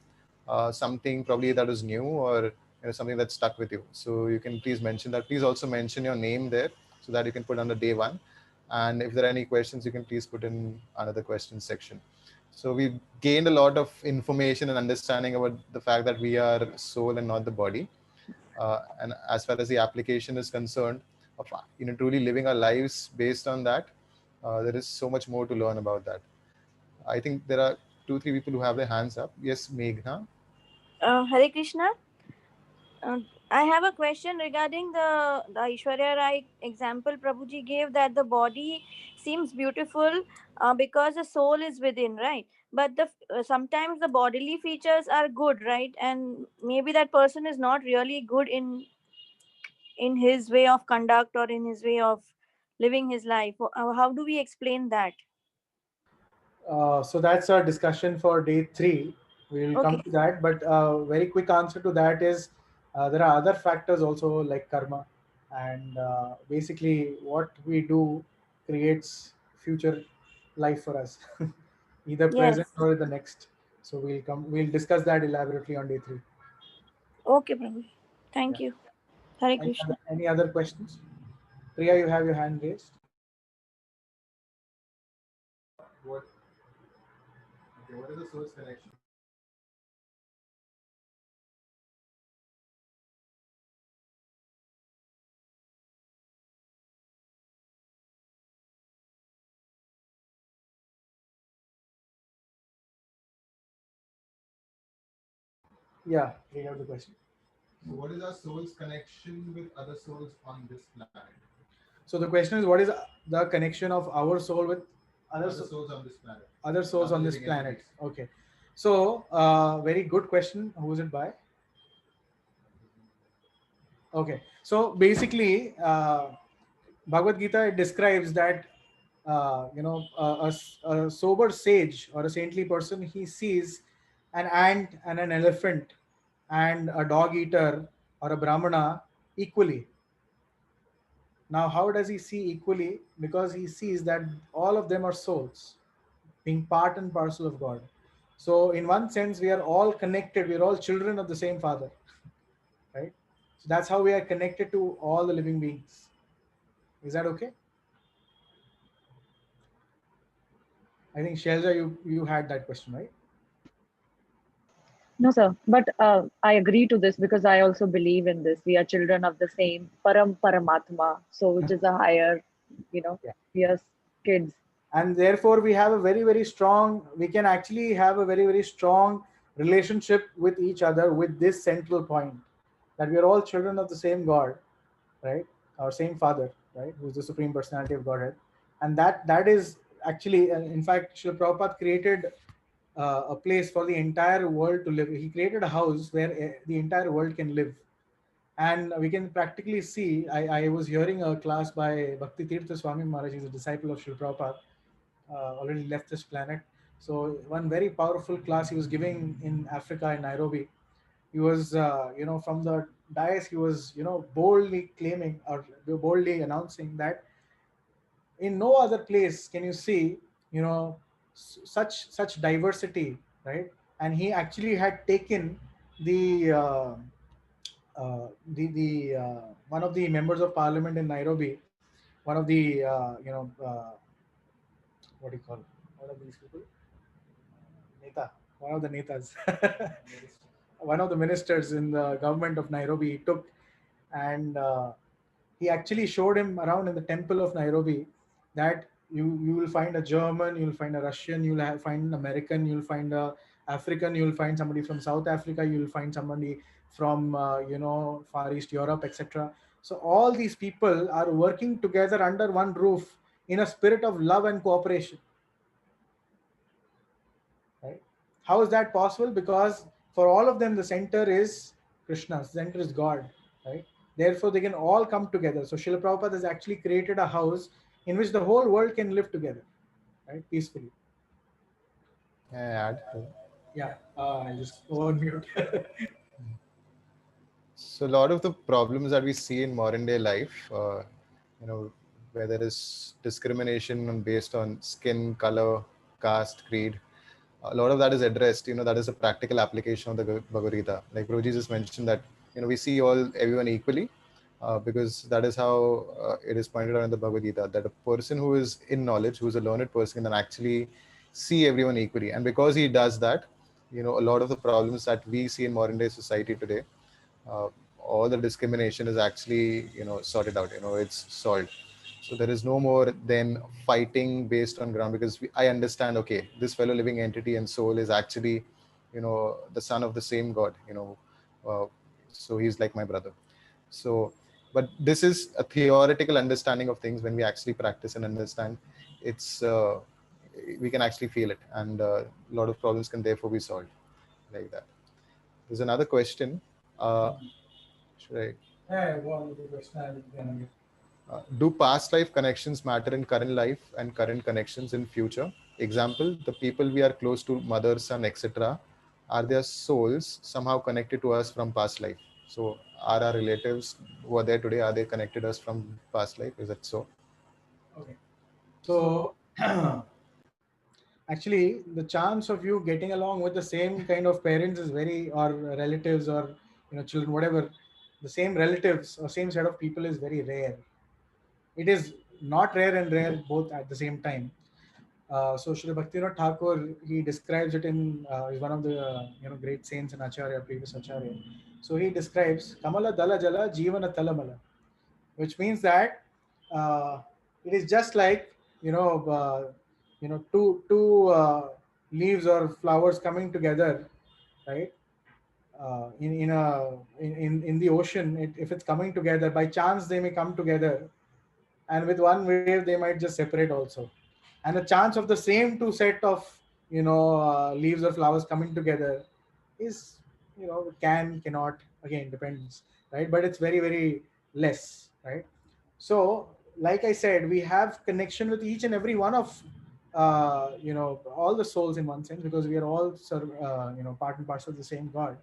something probably that is new, or something that stuck with you. So you can please mention that. Please also mention your name there so that you can put under day one. And if there are any questions, you can please put in another question section. So we've gained a lot of information and understanding about the fact that we are soul and not the body. And as far as the application is concerned, of truly living our lives based on that, there is so much more to learn about that. I think there are 2-3 people who have their hands up. Yes, Meghna. Hare Krishna. I have a question regarding the Aishwarya Rai example Prabhuji gave, that the body seems beautiful because the soul is within, right? But sometimes the bodily features are good, right? And maybe that person is not really good in his way of conduct or in his way of living his life. How do we explain that? So that's our discussion for day 3. We will come to that, but very quick answer to that is there are other factors also, like karma, and basically what we do creates future life for us, either present or the next. So we'll discuss that elaborately on day 3. Okay, Prabhu. Thank you. Hare Krishna. Any other questions? Priya, you have your hand raised. What? Okay, what is the source connection? Yeah, we have the question. So what is our soul's connection with other souls on this planet? So the question is, what is the connection of our soul with other souls on this planet? Other souls on this planet. Okay. So very good question. Who is it by? Okay. So basically, Bhagavad Gita describes that a sober sage or a saintly person, he sees an ant and an elephant and a dog eater or a brahmana equally. Now, how does he see equally? Because he sees that all of them are souls, being part and parcel of God. So, in one sense, we are all connected. We are all children of the same Father, right? So that's how we are connected to all the living beings. Is that okay? I think Shelja, you had that question, right? No, sir. But I agree to this because I also believe in this. We are children of the same Paramatma, so which is a higher, we are kids. And therefore, we have a very strong, we can actually have a very strong relationship with each other with this central point, that we are all children of the same God, right? Our same Father, right? Who's the Supreme Personality of Godhead. And that is actually, in fact, Srila Prabhupada created a place for the entire world to live. He created a house where the entire world can live. And we can practically see, I was hearing a class by Bhaktivedanta Swami Maharaj. He's a disciple of Srila Prabhupada, already left this planet. So one very powerful class he was giving in Africa, in Nairobi. He was, from the dais, he was, boldly claiming or boldly announcing that in no other place can you see, such diversity, right? And he actually had taken the one of the members of parliament in Nairobi, one of the what do you call one of these people, Neta, one of the Netas, one of the ministers in the government of Nairobi, he took, and he actually showed him around in the temple of Nairobi that you will find a German, you'll find a Russian, find an American, you'll find a African, you'll find somebody from South Africa, you'll find somebody from Far East Europe, etc. So all these people are working together under one roof in a spirit of love and cooperation, right? How is that possible? Because for all of them, the center is Krishna, the center is God, right? Therefore, they can all come together. So Srila Prabhupada has actually created a house in which the whole world can live together, right, peacefully. Add. Yeah, I just go on mute. So a lot of the problems that we see in modern day life, where there is discrimination based on skin, color, caste, creed, a lot of that is addressed. That is a practical application of the Bhagavad Gita. Like Prabhuji just mentioned that we see everyone equally, because that is how it is pointed out in the Bhagavad Gita, that a person who is in knowledge, who is a learned person, can actually see everyone equally. And because he does that, a lot of the problems that we see in modern day society today, uh, all the discrimination is actually sorted out. It's solved. So there is no more than fighting based on ground, because I understand, okay, this fellow living entity and soul is actually the son of the same God, uh, so he's like my brother. So but this is a theoretical understanding of things. When we actually practice and understand, it's we can actually feel it, and a lot of problems can therefore be solved like that. There's another question. Should I? Yeah, go on with the question. Do past life connections matter in current life and current connections in future? Example, the people we are close to, mother, son, etc., are their souls somehow connected to us from past life? So are our relatives who are there today, are they connected us from past life? Is that so? Okay. So actually, the chance of you getting along with the same kind of parents is very, or relatives, or children, whatever, the same relatives or same set of people is very rare. It is not rare and rare both at the same time. So Sri Bhaktivinoda Thakur, he describes it in, is one of the great saints and Acharya, previous Acharya. So he describes Kamala Dala Jala Jivana Talamala, which means that it is just like two leaves or flowers coming together, right? In the ocean, if it's coming together by chance, they may come together, and with one wave they might just separate also. And the chance of the same two set of leaves or flowers coming together is cannot, again, depends, right? But it's very, very less, right? So like I said, we have connection with each and every one of all the souls in one sense, because we are all part and parcel of the same God,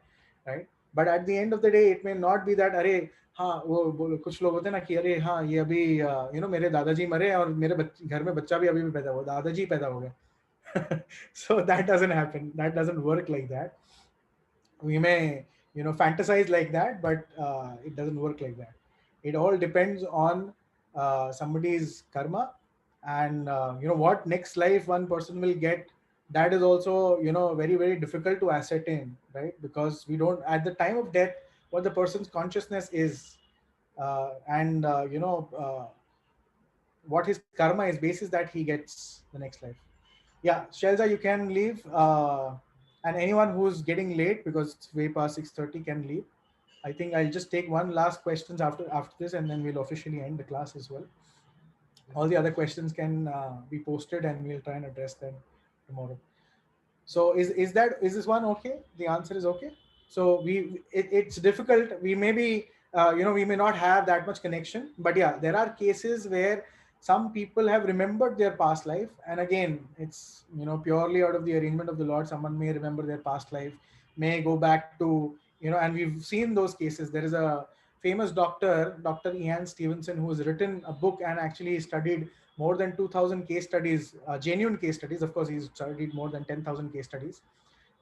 right? But at the end of the day, it may not be that अरे हाँ वो कुछ लोग होते हैं ना कि अरे हाँ ये अभी मेरे दादाजी मरे और मेरे घर में बच्चा भी अभी भी पैदा हुआ, दादाजी पैदा हो गए. So that doesn't happen, that doesn't work like that. We may fantasize like that, but it doesn't work like that. It all depends on somebody's karma, and what next life one person will get. That is also very, very difficult to ascertain, right? Because we don't, at the time of death, what the person's consciousness is, and what his karma is, basis that he gets the next life. Yeah, Shelza, you can leave, and anyone who's getting late because it's way past 6:30 can leave. I think I'll just take one last questions after this, and then we'll officially end the class as well. All the other questions can be posted, and we'll try and address them tomorrow. So is this one okay? The answer is okay. So it's difficult. We may be we may not have that much connection, but yeah, there are cases where some people have remembered their past life, and again, it's purely out of the arrangement of the Lord. Someone may remember their past life, may go back to and we've seen those cases. There is a famous doctor, Dr. Ian Stevenson, who has written a book and actually studied more than 2,000 case studies, genuine case studies. Of course, he's studied more than 10,000 case studies,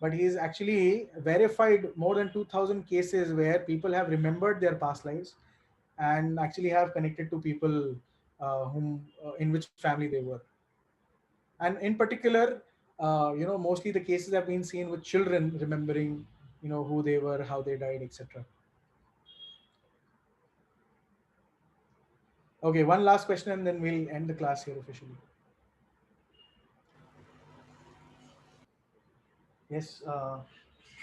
but he's actually verified more than 2,000 cases where people have remembered their past lives and actually have connected to people in which family they were. And in particular, mostly the cases have been seen with children remembering, who they were, how they died, etc. Okay, one last question, and then we'll end the class here officially. Yes.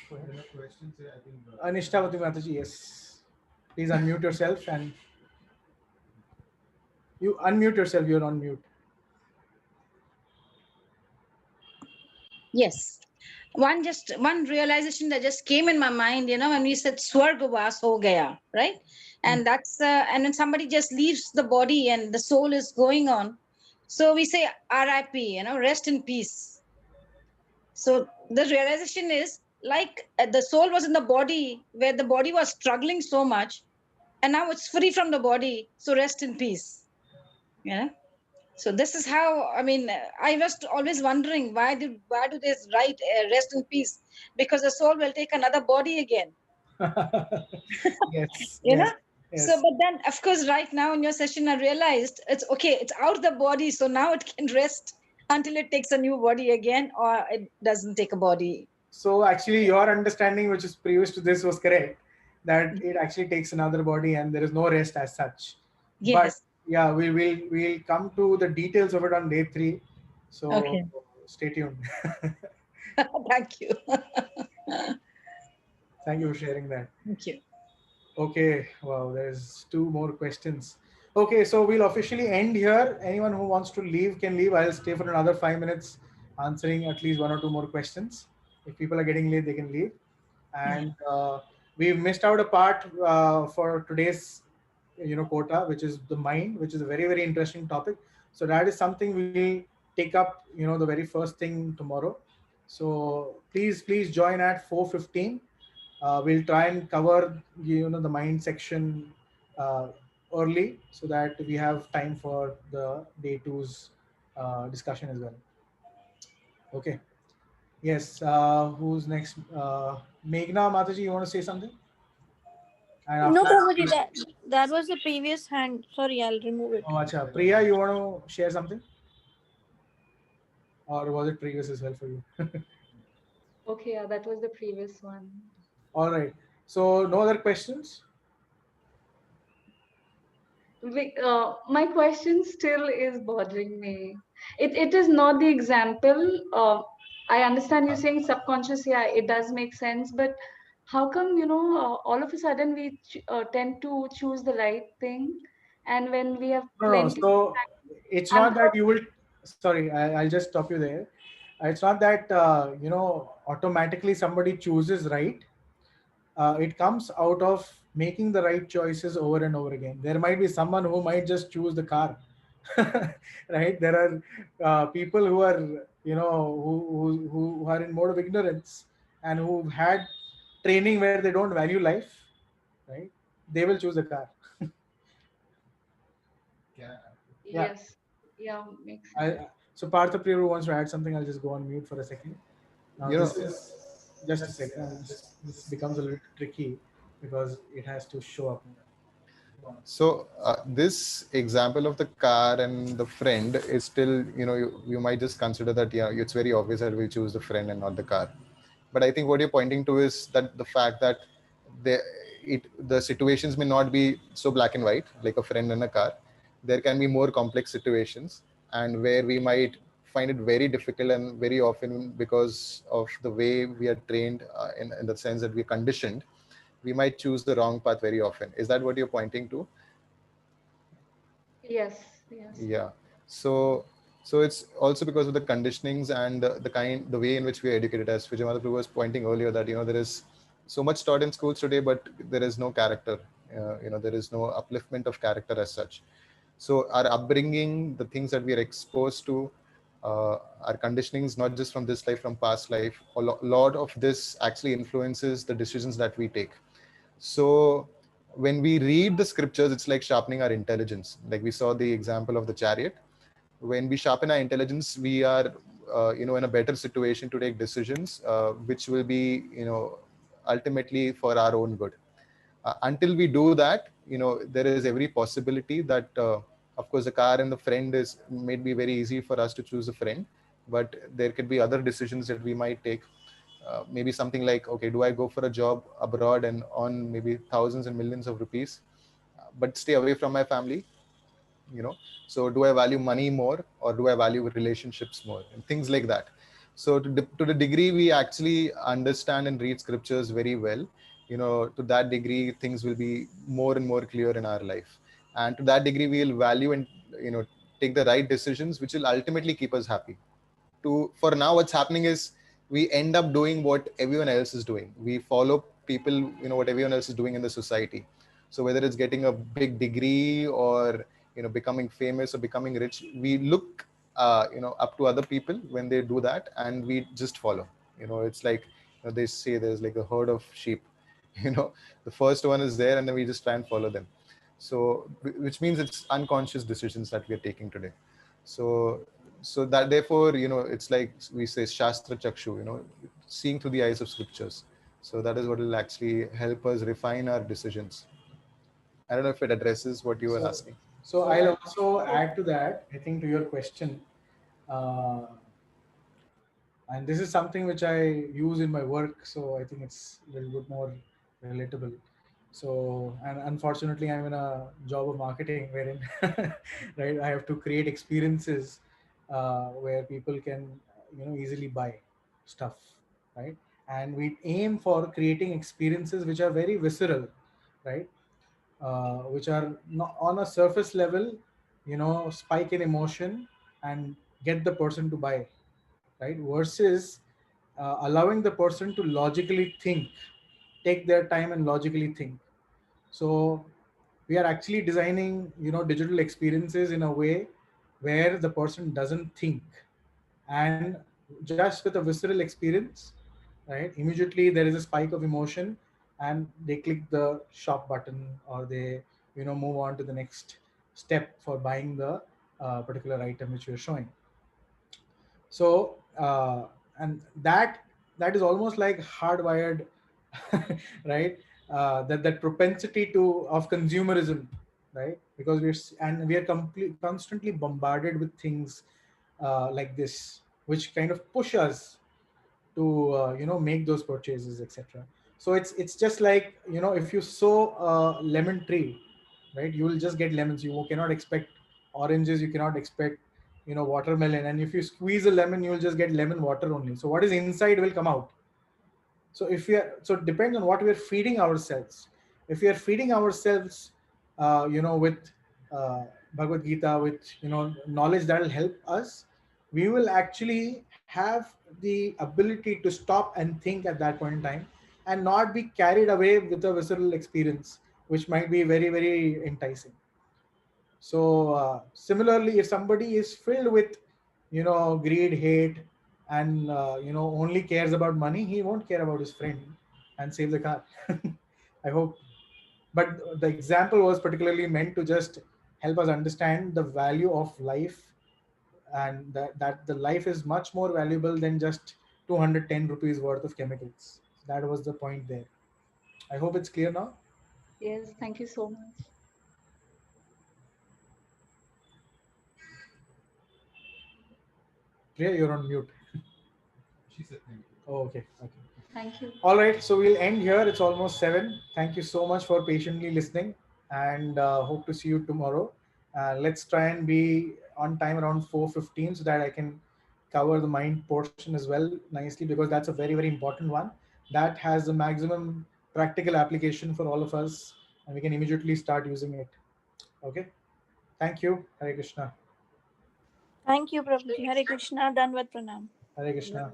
Questions, I think. Anishtavati Mataji, yes. Please unmute yourself, and you unmute yourself. You're on mute. Yes. one realization that just came in my mind, when we said Swargavas ho gaya, right? And that's and when somebody just leaves the body and the soul is going on, so we say RIP, rest in peace. So the realization is like the soul was in the body where the body was struggling so much, and now it's free from the body, so rest in peace. Yeah. So this is how, I was always wondering why do they write rest in peace? Because the soul will take another body again. Yes. you know Yes. Yes. So but then of course right now in your session I realized it's okay, it's out the body, so now it can rest until it takes a new body again, or it doesn't take a body. So actually your understanding, which is previous to this, was correct, that it actually takes another body and there is no rest as such. But Yes. yeah, we'll come to the details of it on day 3. So Okay. stay tuned. Thank you. Thank you for sharing that. Thank you. Okay, wow, there's 2 more questions. Okay, so we'll officially end here. Anyone who wants to leave can leave. I'll stay for another 5 minutes answering at least 1 or 2 more questions. If people are getting late, they can leave. And we've missed out a part for today's quota, which is the mind, which is a very, very interesting topic. So that is something we'll take up the very first thing tomorrow. So please join at 4:15. We'll try and cover the mind section early so that we have time for the day 2's discussion as well. Okay. Yes. Who's next? Meghna Mataji, you want to say something? And No, after Prabhuji, that, that was the previous hand. Sorry, I'll remove it. oh, acha. Priya, you want to share something? Or was it previous as well for you? Okay, yeah, that was the previous one. All right. So no other questions? My question still is bothering me. It is not the example. I understand you saying subconscious. Yeah, it does make sense. But how come all of a sudden we tend to choose the right thing, and when we have No. plenty, So it's I'm not that you will. Sorry, I'll just stop you there. It's not that automatically somebody chooses right. It comes out of making the right choices over and over again. There might be someone who might just choose the car, right? There are people who are who are in mode of ignorance and who've had training where they don't value life, right? They will choose the car. Yeah. yes, yeah, makes sense. So Partha Priya wants to add something. I'll just go on mute for a second. Now You this know, is just a second. This becomes a little tricky because it has to show up. So this example of the car and the friend is still, you might just consider that, it's very obvious that we choose the friend and not the car. But I think what you're pointing to is that the fact that the the situations may not be so black and white, like a friend and a car. There can be more complex situations, and where we might find it very difficult, and very often because of the way we are trained, in the sense that we're conditioned, we might choose the wrong path very often. Is that what you're pointing to? Yes, yes. Yeah. So it's also because of the conditionings and the way in which we are educated. As Vijay Prabhu was pointing earlier, that there is so much taught in schools today, but there is no character. There is no upliftment of character as such. So our upbringing, the things that we are exposed to, our conditionings, not just from this life, from past life, a lot of this actually influences the decisions that we take. So when we read the scriptures, it's like sharpening our intelligence. Like we saw the example of the chariot. When we sharpen our intelligence, we are in a better situation to take decisions, which will be ultimately for our own good. Until we do that, there is every possibility that of course the car and the friend is may be very easy for us to choose a friend, but there could be other decisions that we might take. Maybe something like, okay, do I go for a job abroad and on maybe thousands and millions of rupees, but stay away from my family? So do I value money more, or do I value relationships more, and things like that. So to the degree we actually understand and read scriptures very well, to that degree things will be more and more clear in our life, and to that degree we will value and take the right decisions, which will ultimately keep us happy. For now, what's happening is we end up doing what everyone else is doing. We follow people, what everyone else is doing in the society. So whether it's getting a big degree or becoming famous or becoming rich, we look up to other people when they do that, and we just follow. It's like, they say there's like a herd of sheep. The first one is there, and then we just try and follow them. So which means it's unconscious decisions that we are taking today. So that, therefore, it's like we say shastra chakshu, seeing through the eyes of scriptures. So that is what will actually help us refine our decisions. I don't know if it addresses what you were asking. So I'll also add to that, I think, to your question. And this is something which I use in my work, so I think it's a little bit more relatable. So, and unfortunately, I'm in a job of marketing wherein, right, I have to create experiences where people can, easily buy stuff, right? And we aim for creating experiences which are very visceral, right? Which are not on a surface level, spike in emotion and get the person to buy, right? Versus allowing the person to logically think, take their time and logically think. So we are actually designing, digital experiences in a way where the person doesn't think, and just with a visceral experience, right, immediately there is a spike of emotion, and they click the shop button, or they move on to the next step for buying the particular item which you're showing. So and that is almost like hardwired, right? That propensity to of consumerism, right? Because we are constantly bombarded with things like this, which kind of push us to make those purchases, etc. So it's just like, if you sow a lemon tree, right, you will just get lemons. You cannot expect oranges, you cannot expect watermelon. And if you squeeze a lemon, you will just get lemon water only. So what is inside will come out. So it depends on what we are feeding ourselves. If we are feeding ourselves with Bhagavad Gita, with knowledge that will help us, we will actually have the ability to stop and think at that point in time, and not be carried away with a visceral experience, which might be very, very enticing. So similarly, if somebody is filled with greed, hate, and only cares about money, he won't care about his friend and save the car. I hope. But the example was particularly meant to just help us understand the value of life, and that the life is much more valuable than just 210 rupees worth of chemicals. That was the point there. I hope it's clear now. Yes, thank you so much. Priya, you're on mute. She said thank you. Oh, okay. Thank you. All right, so we'll end here. It's almost 7. Thank you so much for patiently listening, and hope to see you tomorrow. Let's try and be on time around 4:15 so that I can cover the mind portion as well nicely, because that's a very, very important one. That has the maximum practical application for all of us, and we can immediately start using it. Okay. Thank you. Hare Krishna. Thank you, Prabhuji. Hare Krishna. Danvat Pranam. Hare Krishna.